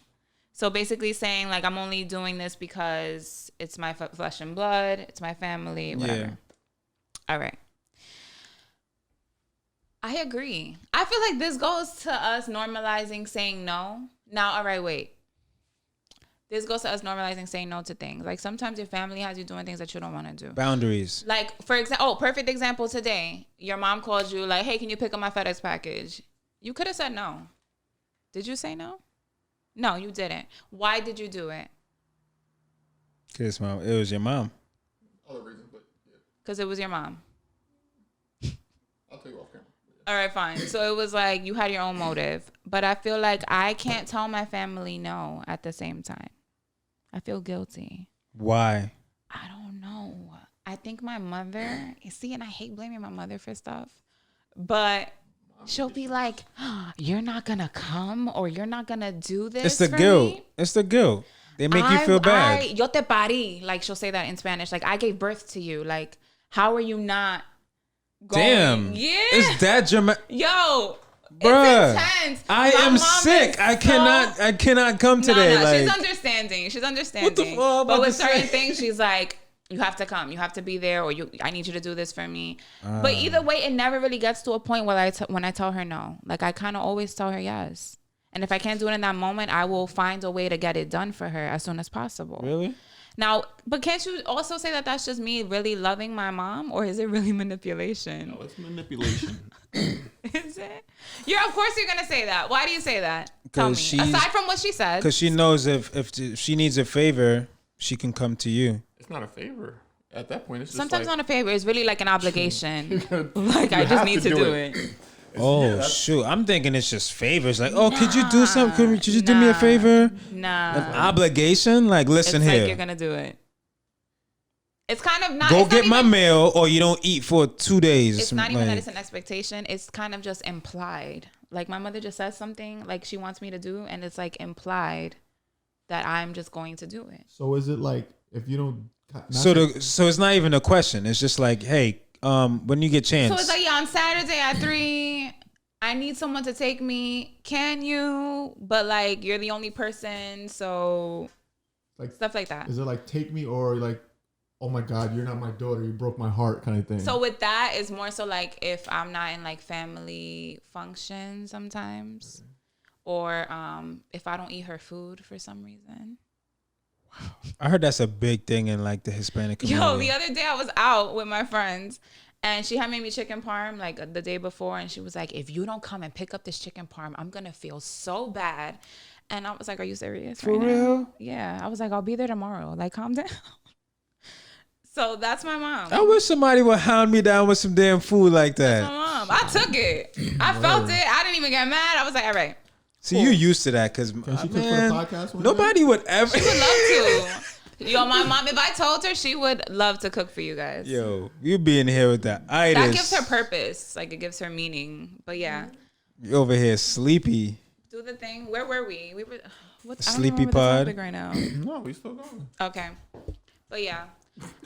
So basically saying like I'm only doing this because it's my flesh and blood, it's my family, whatever. Yeah. All right. I agree. I feel like this goes to us normalizing saying no. Now, all right, wait. This goes to us normalizing saying no to things. Like sometimes your family has you doing things that you don't want to do. Boundaries. Like, for example, perfect example today. Your mom called you like, hey, can you pick up my FedEx package? You could have said no. Did you say no? No, you didn't. Why did you do it? Cause mom, it was your mom. Other reasons, but yeah. Because it was your mom. I'll tell you off camera. All right, fine. So it was like you had your own motive. But I feel like I can't tell my family no at the same time. I feel guilty. Why? I don't know. I think my mother, you see, and I hate blaming my mother for stuff, but she'll be like, oh, you're not going to come or you're not going to do this. It's the for guilt. me? It's the guilt. They make you feel bad. Yo te parí. Like she'll say that in Spanish. Like I gave birth to you. Like, how are you not going? Damn. Yeah. It's that dramatic. Yo. Bruh, It's intense. I My am mom sick. is I cannot come No, today. no, like, she's understanding. She's understanding. fuck I'm but about with to certain say? things, she's like, you have to come. You have to be there, or I need you to do this for me. But either way, it never really gets to a point where when I tell her no. Like I kind of always tell her yes. And if I can't do it in that moment, I will find a way to get it done for her as soon as possible. really? Now, but can't you also say that that's just me really loving my mom, or is it really manipulation? No, it's manipulation. Is it? Of course you're gonna say that. Why do you say that? Tell me. 'Cause she's- Aside from what she said. Because she knows if she needs a favor, she can come to you. It's not a favor. At that point, it's just Sometimes like, not a favor. It's really like an obligation. gotta- Like you I just have need to do it. Oh shoot! I'm thinking it's just favors. Like, oh, could you do something? Could you do me a favor? Nah. An obligation? Like, listen it's here. like you're gonna do it. It's kind of not. Go it's get not my even, mail, or you don't eat for 2 days. It's not even like, that it's an expectation. It's kind of just implied. Like my mother just says something like she wants me to do, and it's like implied that I'm just going to do it. So is it like if you don't? So it's not even a question. It's just like, hey, when you get chance. So it's like, yeah, on Saturday at 3, I need someone to take me. Can you? But like, you're the only person, so like stuff like that. Is it like take me or like, oh my God, you're not my daughter, you broke my heart kind of thing? So with that, it's more so like if I'm not in like family functions sometimes, or if I don't eat her food for some reason. I heard that's a big thing in like the Hispanic community. Yo, the other day I was out with my friends and she had made me chicken parm like the day before, and she was like, if you don't come and pick up this chicken parm, I'm gonna feel so bad. And I was like, are you serious? For right real? now? Yeah. I was like, I'll be there tomorrow. Like, calm down. So that's my mom. I wish somebody would hound me down with some damn food like that. That's my mom. I took it. I felt it. I didn't even get mad. I was like, all right. See, you used to that because Can she cook for the podcast one nobody would ever. She would love to. Yo, my mom, if I told her, she would love to cook for you guys. Yo, you be in here with that itis. That gives her purpose. Like, it gives her meaning. But yeah. You over here sleepy. Do the thing. Where were we? We were. What, Sleepy pod. Right now. No, we still going. Okay. But yeah.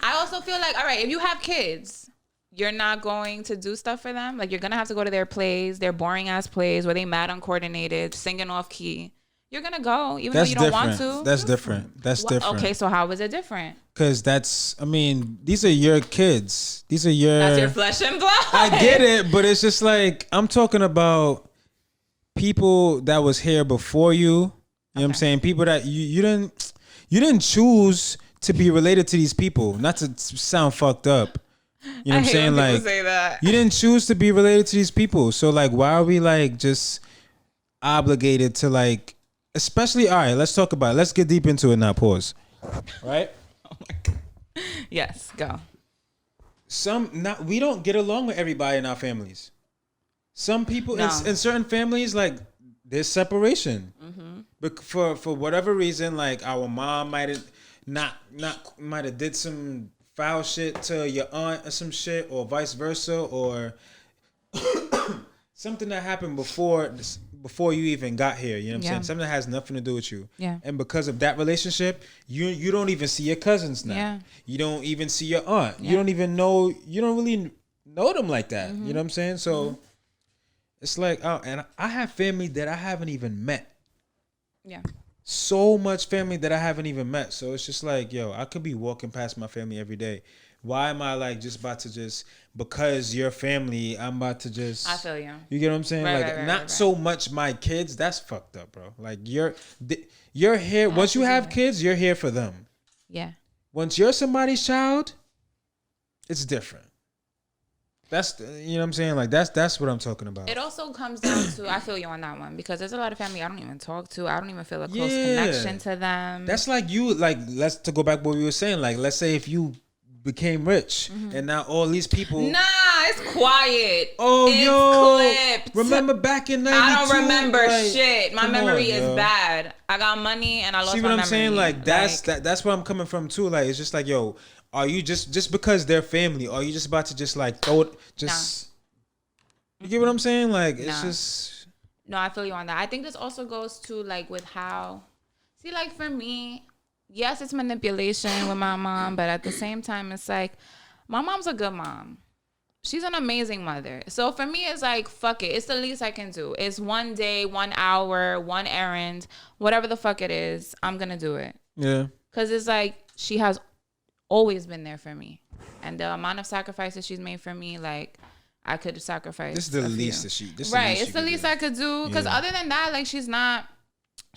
I also feel like, all right, if you have kids, you're not going to do stuff for them. Like, you're going to have to go to their plays, their boring ass plays where they mad uncoordinated, singing off key. You're going to go, even though you don't want to. That's different. That's different. Okay, so how is it different? Because these are your kids. These are your. That's your flesh and blood. I get it, but it's just like, I'm talking about people that was here before you. You know what I'm saying? People that you didn't choose to be related to these people. Not to sound fucked up. You know what I'm saying? When like, people say that. you didn't choose to be related to these people. So like, why are we like just obligated to like, especially, all right, let's talk about it. Let's get deep into it now. Pause. Right? Oh my God. Yes, go. We don't get along with everybody in our families. Some people in certain families, like, there's separation. But for whatever reason, like our mom might have did some foul shit to your aunt or some shit, or vice versa, or something that happened before you even got here. You know what I'm saying? Something that has nothing to do with you. Yeah. And because of that relationship, you don't even see your cousins now. Yeah. You don't even see your aunt. Yeah. You don't really know them like that. You know what I'm saying? So it's like, and I have family that I haven't even met. Yeah. So much family that I haven't even met. So it's just like, yo, I could be walking past my family every day. Why am I like just about to just, because you're family, I'm about to just. I feel you. You get what I'm saying? Right, not so much my kids. That's fucked up, bro. Like you're here. Once you have kids, you're here for them. Yeah. Once you're somebody's child, it's different. That's, you know what I'm saying? Like that's what I'm talking about. It also comes down to, I feel you on that one, because there's a lot of family I don't even talk to. I don't even feel a close connection to them. That's like you, like, to go back to what we were saying. Like, let's say if you became rich and now all these people. Nah, it's quiet. Oh, it's clipped. Remember back in 92? I don't remember shit. My memory is bad. I got money and I lost my memory. See what I'm saying? Like, that's where I'm coming from too. Like, it's just like, yo, are you just because they're family, are you just about to just like throw it? Just You get what I'm saying? Like, it's just. No, I feel you on that. I think this also goes to like with how, see, like for me, yes, it's manipulation with my mom, but at the same time, it's like my mom's a good mom. She's an amazing mother. So for me, it's like, fuck it. It's the least I can do. It's 1 day, 1 hour, one errand, whatever the fuck it is, I'm going to do it. Yeah. Because it's like she has always been there for me. And the amount of sacrifices she's made for me, like, I could sacrifice. This is the least that she. Right. It's the least I could do. Because other than that, like, she's not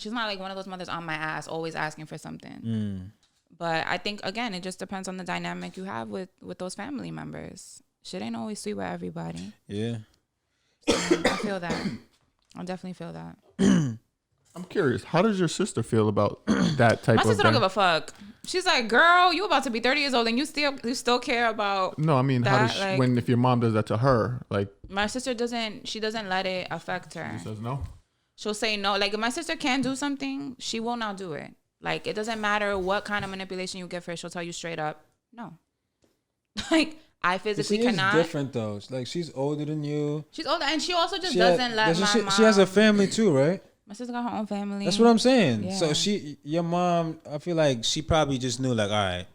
like one of those mothers on my ass, always asking for something. But I think, again, it just depends on the dynamic you have with those family members. Shit ain't always sweet with everybody. Yeah. So I feel that. I definitely feel that. I'm curious, how does your sister feel about that type of My sister don't give a fuck. She's like, girl, you about to be 30 years old and you still care about. No, I mean, that, how does she, like, if your mom does that to her, like. My sister doesn't let it affect her. She says no? She'll say no. Like, if my sister can do something, she will not do it. Like, it doesn't matter what kind of manipulation you give her. She'll tell you straight up, no. Like, I physically cannot. She's different, though. Like, she's older than you. She's older, and she also just doesn't let my mom. She has a family, too, right? My sister got her own family. That's what I'm saying. Yeah. So your mom, I feel like she probably just knew, like, all right.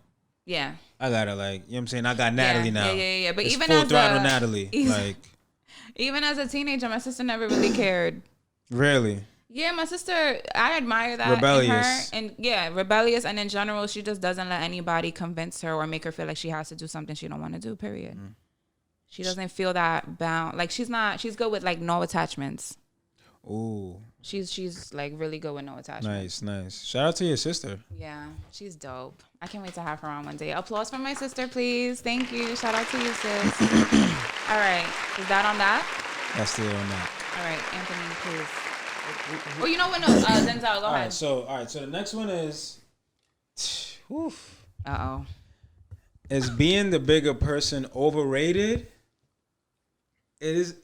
Yeah. I got her, like, you know what I'm saying? I got Natalie now. Yeah. But it's even full as throttle Natalie. Even as a teenager, my sister never really cared. Really? Yeah, my sister, I admire that. Rebellious. In her. And rebellious. And in general, she just doesn't let anybody convince her or make her feel like she has to do something she don't want to do, period. She doesn't feel that bound. Like, she's good with, like, no attachments. Ooh. She's like really good with no attachment. Nice. Shout out to your sister. Yeah, she's dope. I can't wait to have her on one day. Applause for my sister, please. Thank you. Shout out to you, sis. All right, is that on that? That's the on that. All right, Anthony, please. Oh, you know what? No, Denzil, go ahead. All right. So the next one is, is being the bigger person overrated? It is.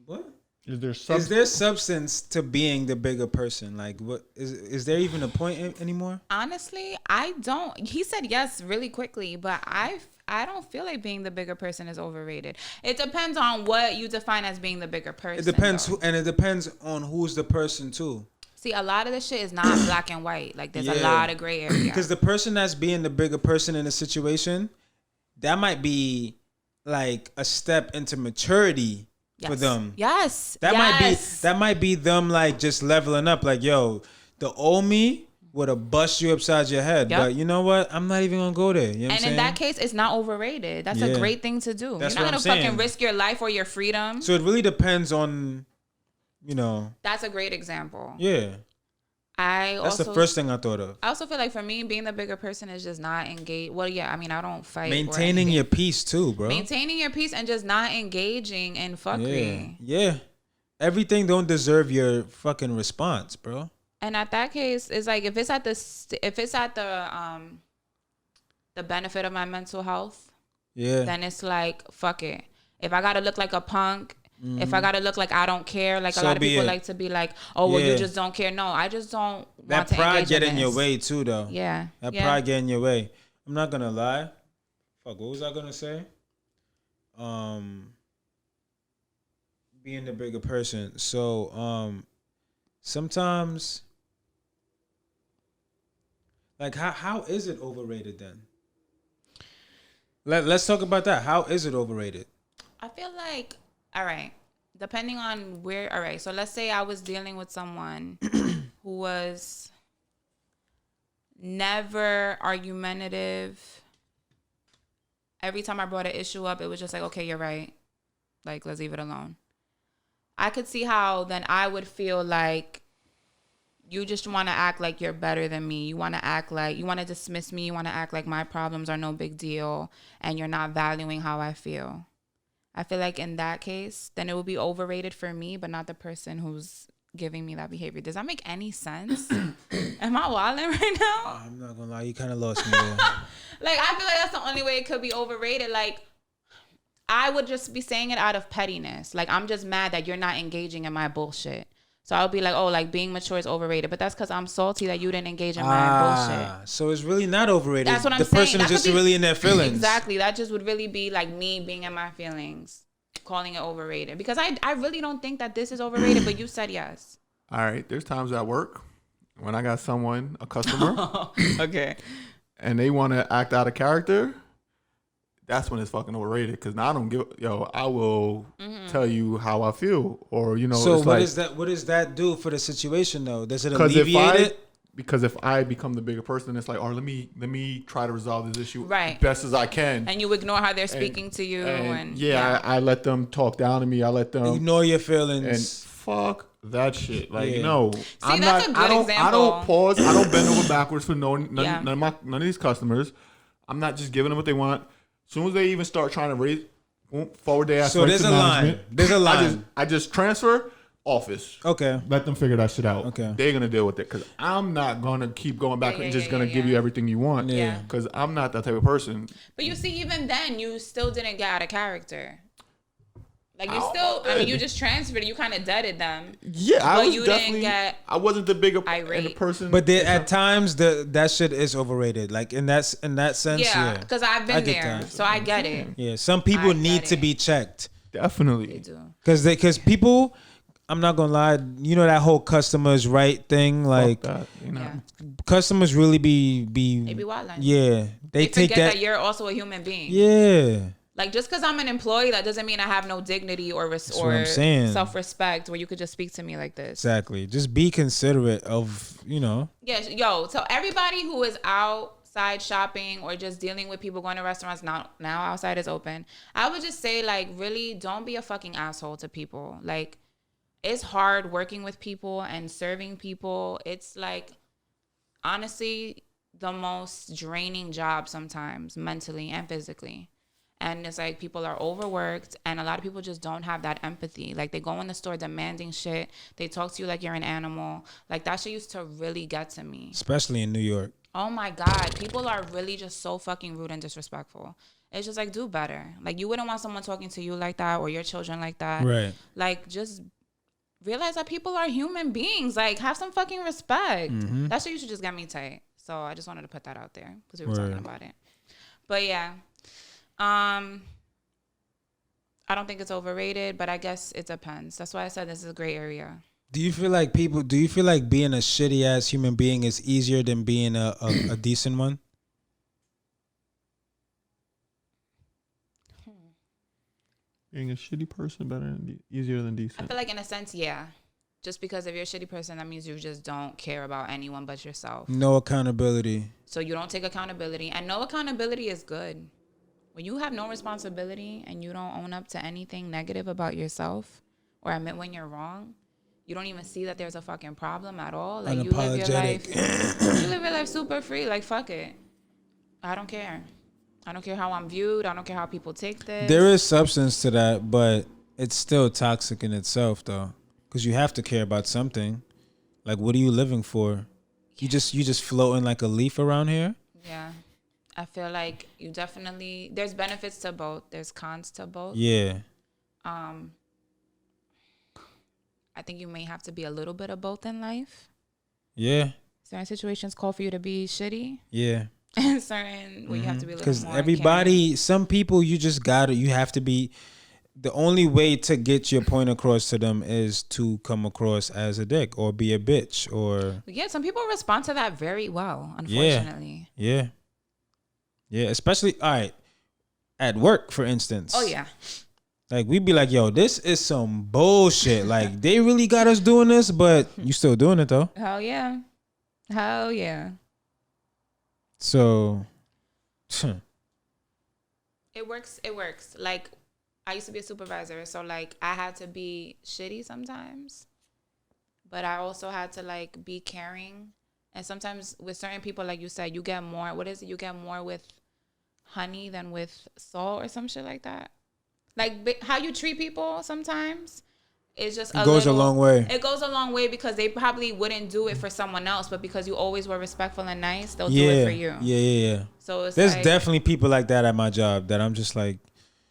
What? Is there substance to being the bigger person? Like, what is there even a point anymore? Honestly, I don't. He said yes really quickly, but I don't feel like being the bigger person is overrated. It depends on what you define as being the bigger person. It depends and it depends on who's the person too. See, a lot of this shit is not black and white. Like, there's a lot of gray area. Because the person that's being the bigger person in a situation, that might be like a step into maturity. For them. Yes. That might be them like just leveling up. Like, yo, the old me would have bust you upside your head. Yep. But you know what? I'm not even gonna go there. You know and in that case, it's not overrated. That's a great thing to do. That's You're not gonna fucking risk your life or your freedom. So it really depends on, you know. That's a great example. Yeah. That's the first thing I thought of. I also feel like for me, being the bigger person is just not engaged. Well, yeah, I mean, I don't fight. Maintaining your peace too, bro. Maintaining your peace and just not engaging in fuckery. Yeah. Everything don't deserve your fucking response, bro. And at that case, it's like if it's at the benefit of my mental health, then it's like fuck it. If I gotta look like a punk. Mm-hmm. If I gotta look like I don't care, like a lot of people like to be like, oh, well, you just don't care. No, I just don't want to engage in this. That pride get in your way too, though. Yeah. That pride get in your way. I'm not gonna lie. Fuck, what was I gonna say? Being the bigger person. So, sometimes, like, how is it overrated then? Let's talk about that. How is it overrated? I feel like. All right. Depending on where. All right. So let's say I was dealing with someone who was never argumentative. Every time I brought an issue up, it was just like, okay, you're right. Like, let's leave it alone. I could see how then I would feel like you just want to act like you're better than me. You want to act like, you want to dismiss me. You want to act like my problems are no big deal and you're not valuing how I feel. I feel like in that case, then it would be overrated for me, but not the person who's giving me that behavior. Does that make any sense? Am I wilding right now? I'm not gonna lie, you kind of lost me there. Like, I feel like that's the only way it could be overrated. Like, I would just be saying it out of pettiness. Like, I'm just mad that you're not engaging in my bullshit. So I'll be like, oh, like being mature is overrated. But that's because I'm salty that you didn't engage in my bullshit. So it's really not overrated. That's what I'm saying. The person is just really in their feelings. Exactly. That just would really be like me being in my feelings, calling it overrated. Because I really don't think that this is overrated, but you said yes. All right. There's times at work when I got someone, a customer. Okay. And they want to act out of character. That's when it's fucking overrated. Because now I don't give, I will tell you how I feel. Or, So it's what does that do for the situation though? Does it alleviate it? Because if I become the bigger person, it's like, all right, let me try to resolve this issue best as I can. And you ignore how they're speaking to you. I let them talk down to me. I let them ignore your feelings. And fuck that shit. Like, no. See, that's a good example. I don't pause. I don't bend over backwards for none of these customers. I'm not just giving them what they want. As soon as they even start trying to forward their ass. So there's a line. There's a line. I just transfer office. Okay. Let them figure that shit out. Okay. They're going to deal with it. Because I'm not going to keep going back and just going to give you everything you want. Yeah. Because I'm not that type of person. But you see, even then, you still didn't get out of character. Like, you still, I mean, you just transferred it. You kind of deaded them. Yeah, I wasn't the bigger person. But at times, that shit is overrated. Like, in that sense, yeah. Because I've been there, so I get it. Yeah, some people need to be checked. Definitely. They do. Because people, I'm not gonna lie, that whole customers right thing, like, customers really be they be wilding. Yeah. They take forget that you're also a human being. Yeah. Like, just because I'm an employee, that doesn't mean I have no dignity or self-respect where you could just speak to me like this. Exactly. Just be considerate of, Yes, so everybody who is outside shopping or just dealing with people going to restaurants, now outside is open, I would just say, like, really don't be a fucking asshole to people. Like, it's hard working with people and serving people. It's like, honestly, the most draining job sometimes, mentally and physically. And it's like people are overworked, and a lot of people just don't have that empathy. Like, they go in the store demanding shit. They talk to you like you're an animal. Like, that shit used to really get to me. Especially in New York. Oh my God. People are really just so fucking rude and disrespectful. It's just like, do better. Like, you wouldn't want someone talking to you like that or your children like that. Right. Like, just realize that people are human beings. Like, have some fucking respect. That shit used to just get me tight. So I just wanted to put that out there because we were talking about it. But yeah. I don't think it's overrated, but I guess it depends. That's why I said this is a gray area. Do you feel like being a shitty ass human being is easier than being a decent one? Being a shitty person easier than I decent. feel like in a sense, yeah. Just because if you're a shitty person, that means you just don't care about anyone but yourself. No accountability. So you don't take accountability. And no accountability is good. When you have no responsibility and you don't own up to anything negative about yourself or admit when you're wrong, you don't even see that there's a fucking problem at all. Like, you live your life, you live your life super free. Like, fuck it. I don't care. I don't care how I'm viewed. I don't care how people take this. There is substance to that, but it's still toxic in itself, though, because you have to care about something. Like, what are you living for? You just floating like a leaf around here. Yeah. I feel like you definitely, there's benefits to both. There's cons to both. Yeah. I think you may have to be a little bit of both in life. Yeah. Certain situations call for you to be shitty. Yeah. And certain where you have to be a little more. Because everybody, some people, you have to be. The only way to get your point across to them is to come across as a dick or be a bitch or. Yeah, some people respond to that very well, unfortunately. Yeah. Yeah, especially, all right, at work, for instance. Oh, yeah. Like, we'd be like, yo, this is some bullshit. Like, they really got us doing this, but you still doing it, though. Hell yeah. Hell yeah. So. It works. It works. Like, I used to be a supervisor, so, like, I had to be shitty sometimes. But I also had to, like, be caring. And sometimes with certain people, like you said, you get more. What is it? You get more with honey than with salt or some shit like that. Like, how you treat people sometimes is just it goes a long way. It goes a long way because they probably wouldn't do it for someone else, but because you always were respectful and nice, they'll do it for you. Yeah. So it's there's like, definitely people like that at my job that I'm just like.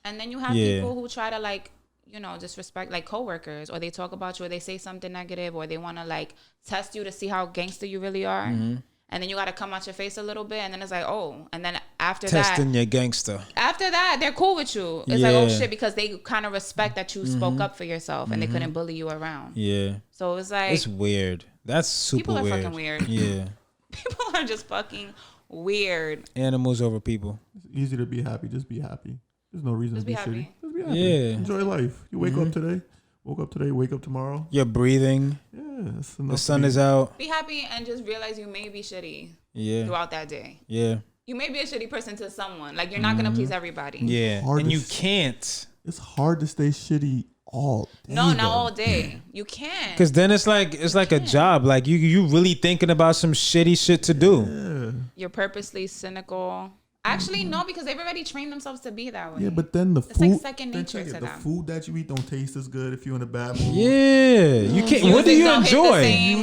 And then you have people who try to, like, you know, disrespect, like, coworkers, or they talk about you, or they say something negative, or they want to, like, test you to see how gangster you really are. Mm-hmm. And then you got to come out your face a little bit, and then it's like, oh. And then after testing your gangster. After that, they're cool with you. It's like, oh, shit, because they kind of respect that you spoke up for yourself, and they couldn't bully you around. Yeah. So it's like. It's weird. That's super weird. People are fucking weird. Yeah. People are just fucking weird. Animals over people. It's easy to be happy. Just be happy. There's no reason to be happy. shitty. Just be happy. Yeah. Enjoy life. You wake up today. Woke up today. Wake up tomorrow. You're breathing. Yeah. The sun is out. Be happy and just realize you may be shitty. Yeah. Throughout that day. Yeah. You may be a shitty person to someone. Like, you're not gonna please everybody. Yeah. And you can't. It's hard to stay shitty all day. No, not all day. You can't. Because then it's like a job. Like you really thinking about some shitty shit to do. Yeah. You're purposely cynical. Actually, no, because they've already trained themselves to be that way. Yeah, but then it's like second nature to them. The food that you eat don't taste as good if you're in a bad mood. Yeah, you can't. What do you enjoy?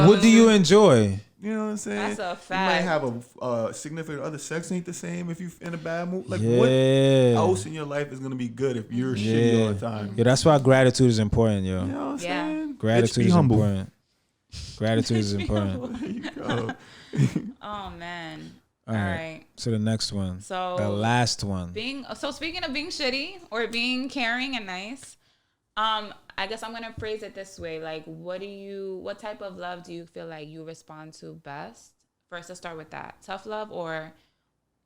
What do you enjoy? You know what I'm saying? That's a fact. You might have a significant other. Sex ain't the same if you're in a bad mood. Like, Yeah. what else in your life is gonna be good if you're shitty all the time? Yeah, that's why gratitude is important, yo. You know what I'm saying? Gratitude Bitch, be is humble. important. Gratitude is important. There you go. Oh man. All right. So the next one. So the last one. Speaking of being shitty or being caring and nice, I guess I'm gonna phrase it this way. Like, what type of love do you feel like you respond to best? First, let's start with that. Tough love or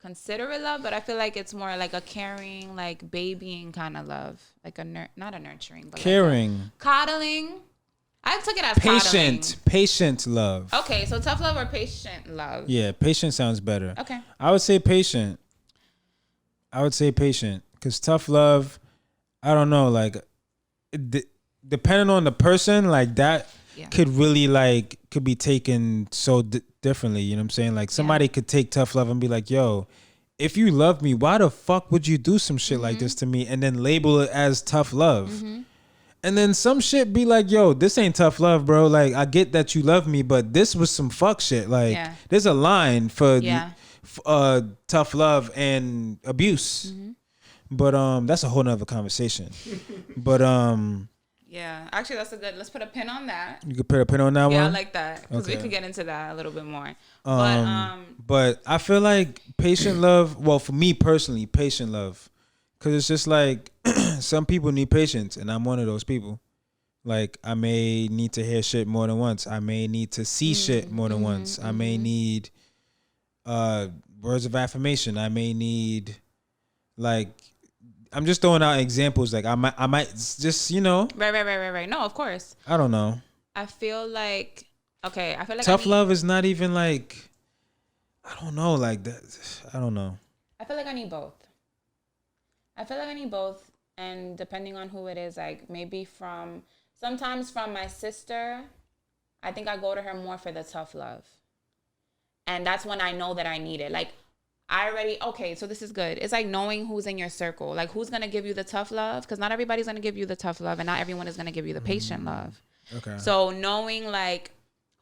considerate love, but I feel like it's more like a caring, like babying kind of love. Like not a nurturing, but caring. like coddling. I took it as coddling. Patient love. Okay, so tough love or patient love? Yeah, patient sounds better. Okay. I would say patient. Because tough love, I don't know, like depending on the person, like that Yeah. could really like could be taken so differently. You know what I'm saying? Like somebody could take tough love and be like, "Yo, if you love me, why the fuck would you do some shit like this to me?" And then label it as tough love. And then some shit be like, "Yo, this ain't tough love, bro. Like I get that you love me, but this was some fuck shit. Like there's a line for tough love and abuse." But that's a whole nother conversation. But yeah, actually, that's a good. Let's put a pin on that. you could put a pin on that one. Yeah, I like that because we Okay. could get into that a little bit more. But I feel like patient love. Well, for me personally, patient love, because it's just like some people need patience, and I'm one of those people. Like I may need to hear shit more than once. I may need to see shit more than once. I may need words of affirmation. I may need like. I'm just throwing out examples. Like I might just Right. No, of course. I don't know. I feel like Tough love is not even like I don't know like that. I don't know. I feel like I need both. And depending on who it is, like maybe sometimes from my sister, I think I go to her more for the tough love. And that's when I know that I need it. Like so this is good. It's like knowing who's in your circle, like who's going to give you the tough love, because not everybody's going to give you the tough love and not everyone is going to give you the patient love. Okay. So knowing like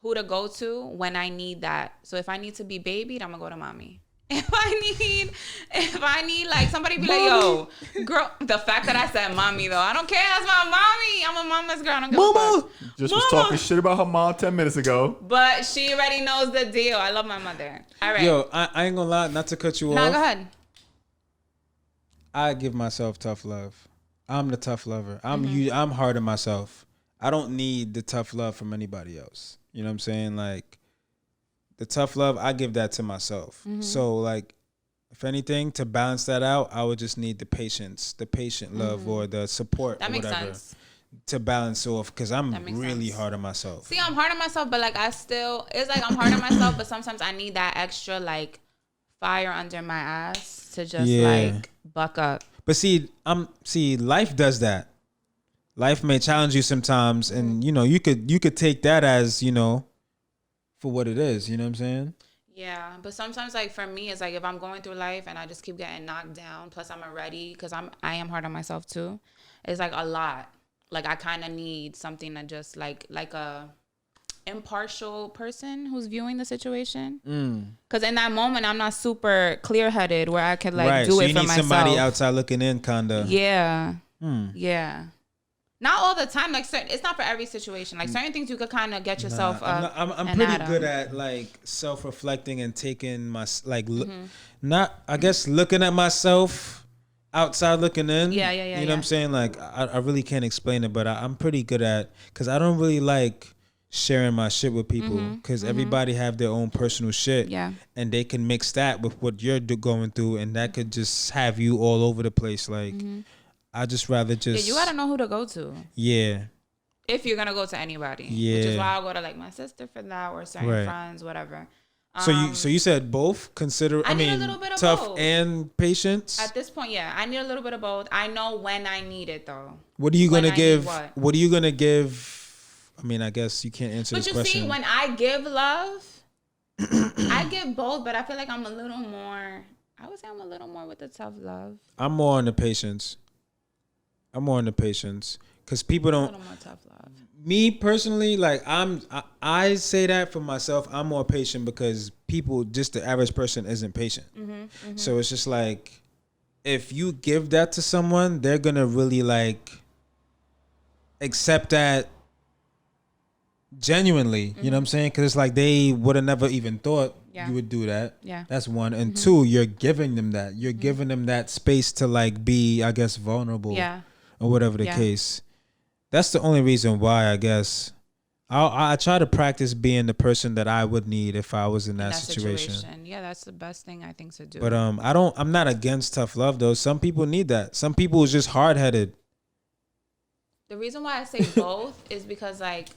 who to go to when I need that. So if I need to be babied, I'm going to go to mommy. If I need like somebody be like, yo, girl, the fact that I said mommy though, I don't care. That's my mommy. I'm a mama's girl. I don't give a fuck. Just was talking shit about her mom 10 minutes ago. But she already knows the deal. I love my mother. All right. Yo, I ain't gonna lie, not to cut you off. No, go ahead. I give myself tough love. I'm the tough lover. I'm hard on myself. I don't need the tough love from anybody else. You know what I'm saying? Like the tough love, I give that to myself. So like, if anything, to balance that out, I would just need the patience, the patient love, or the support, That or makes whatever, sense. to balance off. Because I'm really sense. hard on myself. See, I'm hard on myself, but like it's like I'm hard on myself, but sometimes I need that extra like fire under my ass to just like buck up. But see, life does that. Life may challenge you sometimes, and you could take that as for what it is. You know what I'm saying? Yeah, but sometimes like for me, it's like if I'm going through life and I just keep getting knocked down, plus I'm already because I am hard on myself too. It's like a lot. Like I kind of need something to just like a impartial person who's viewing the situation. Because in that moment, I'm not super clear headed where I could like do so it you for need myself. somebody outside looking in, kinda. Yeah. Yeah. Not all the time. Like it's not for every situation. Like certain things you could kind of get yourself up. I'm pretty good at like self-reflecting and taking my not I guess looking at myself outside looking in. Yeah. You know what I'm saying? Like I really can't explain it, but I'm pretty good at because I don't really like sharing my shit with people because everybody have their own personal shit. Yeah. And they can mix that with what you're going through, and that could just have you all over the place. Like. I just rather just. Yeah, you gotta know who to go to. Yeah. If you're gonna go to anybody. Yeah. Which is why I'll go to like my sister for that or certain friends, whatever. So you said both? Consider. I mean, need a little bit of tough both. and patience. At this point, yeah, I need a little bit of both. I know when I need it though. What are you gonna give? What are you gonna give? I mean, I guess you can't answer this question. But you see, when I give love, I give both, but I feel like I'm a little more. I would say I'm a little more with the tough love. I'm more on the patience. Because people don't. A little more tough love. Me personally, like I say that for myself. I'm more patient because people, just the average person, isn't patient. So it's just like, if you give that to someone, they're gonna really like accept that genuinely. You know what I'm saying? Because it's like they would have never even thought you would do that. Yeah. That's one. And two, you're giving them that. You're giving them that space to like be, I guess, vulnerable. Yeah. Or whatever the case. That's the only reason why, I guess. I try to practice being the person that I would need if I was in that situation. Yeah, that's the best thing I think to do. But I'm not against tough love though. Some people need that. Some people is just hard headed. The reason why I say both is because like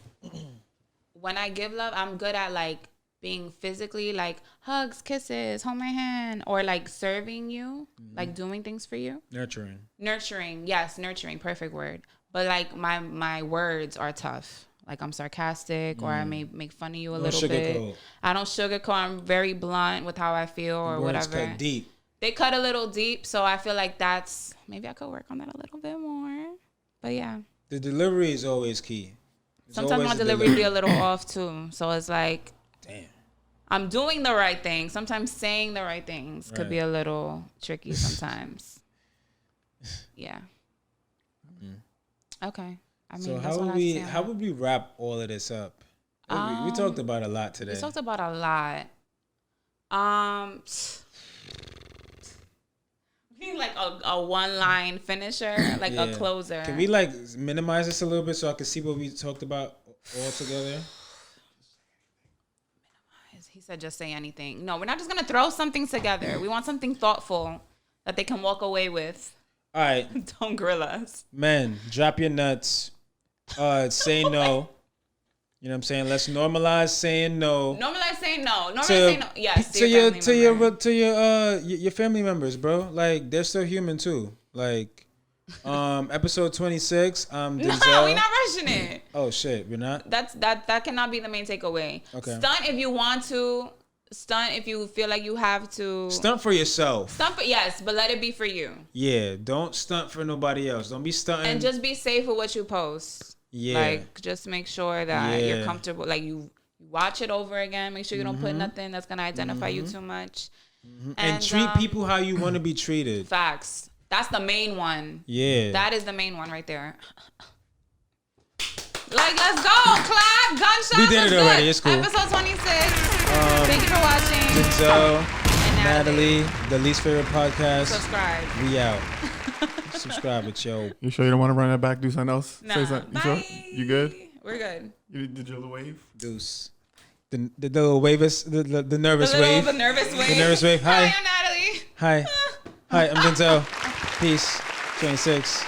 when I give love, I'm good at like being physically like hugs, kisses, hold my hand, or like serving you, like doing things for you. Nurturing. Nurturing, yes, nurturing, perfect word. but like my words are tough. Like I'm sarcastic, or I may make fun of you a little bit. Sugarcoat. I don't sugarcoat. I'm very blunt with how I feel or Words whatever. cut deep. They cut a little deep, so I feel like that's maybe I could work on that a little bit more. But yeah, The delivery is always key. It's sometimes my always the delivery be a little off too. So it's like, Damn. I'm doing the right thing. Sometimes saying the right things could be a little tricky sometimes. Yeah. Okay. I mean, So that's what I how would we wrap all of this up? We talked about a lot today. We talked about a lot. We need like a one-line finisher, like a closer. Can we like minimize this a little bit so I can see what we talked about all together? He said just say anything. No, we're not just going to throw something together. We want something thoughtful that they can walk away with. All right. Don't grill us. Men, drop your nuts. Say no. You know what I'm saying? Let's normalize saying no. Normalize saying no. Normalize saying no. Yes. To your family members, bro. Like they're still human too. Like episode 26. Denzil. No, we're not rushing it. Oh shit, we're not. That cannot be the main takeaway. Okay. Stunt if you want to. Stunt if you feel like you have to. Stunt for yourself. Stunt for, yes, but let it be for you. Yeah, don't stunt for nobody else. Don't be stunting. And just be safe with what you post. Yeah. Like, just make sure that you're comfortable. Like, you watch it over again. Make sure you don't put nothing that's going to identify you too much. And treat people how you want to be treated. Facts. That's the main one. Yeah. That is the main one right there. Like, let's go. Clap. Gunshots. We did it already. It's cool. Episode 26. Thank you for watching. Denzil, and Natalie, the least favorite podcast. Subscribe. We out. Subscribe it, yo. You sure you don't want to run that back? Do something else? Nah. Say something. You sure? You good? We're good. You did your little wave? Deuce. The little wavers, the nervous wave. The nervous wave. The nervous wave. Hi. Hi, I'm Natalie. Hi. Hi, I'm Denzil. Peace. 26.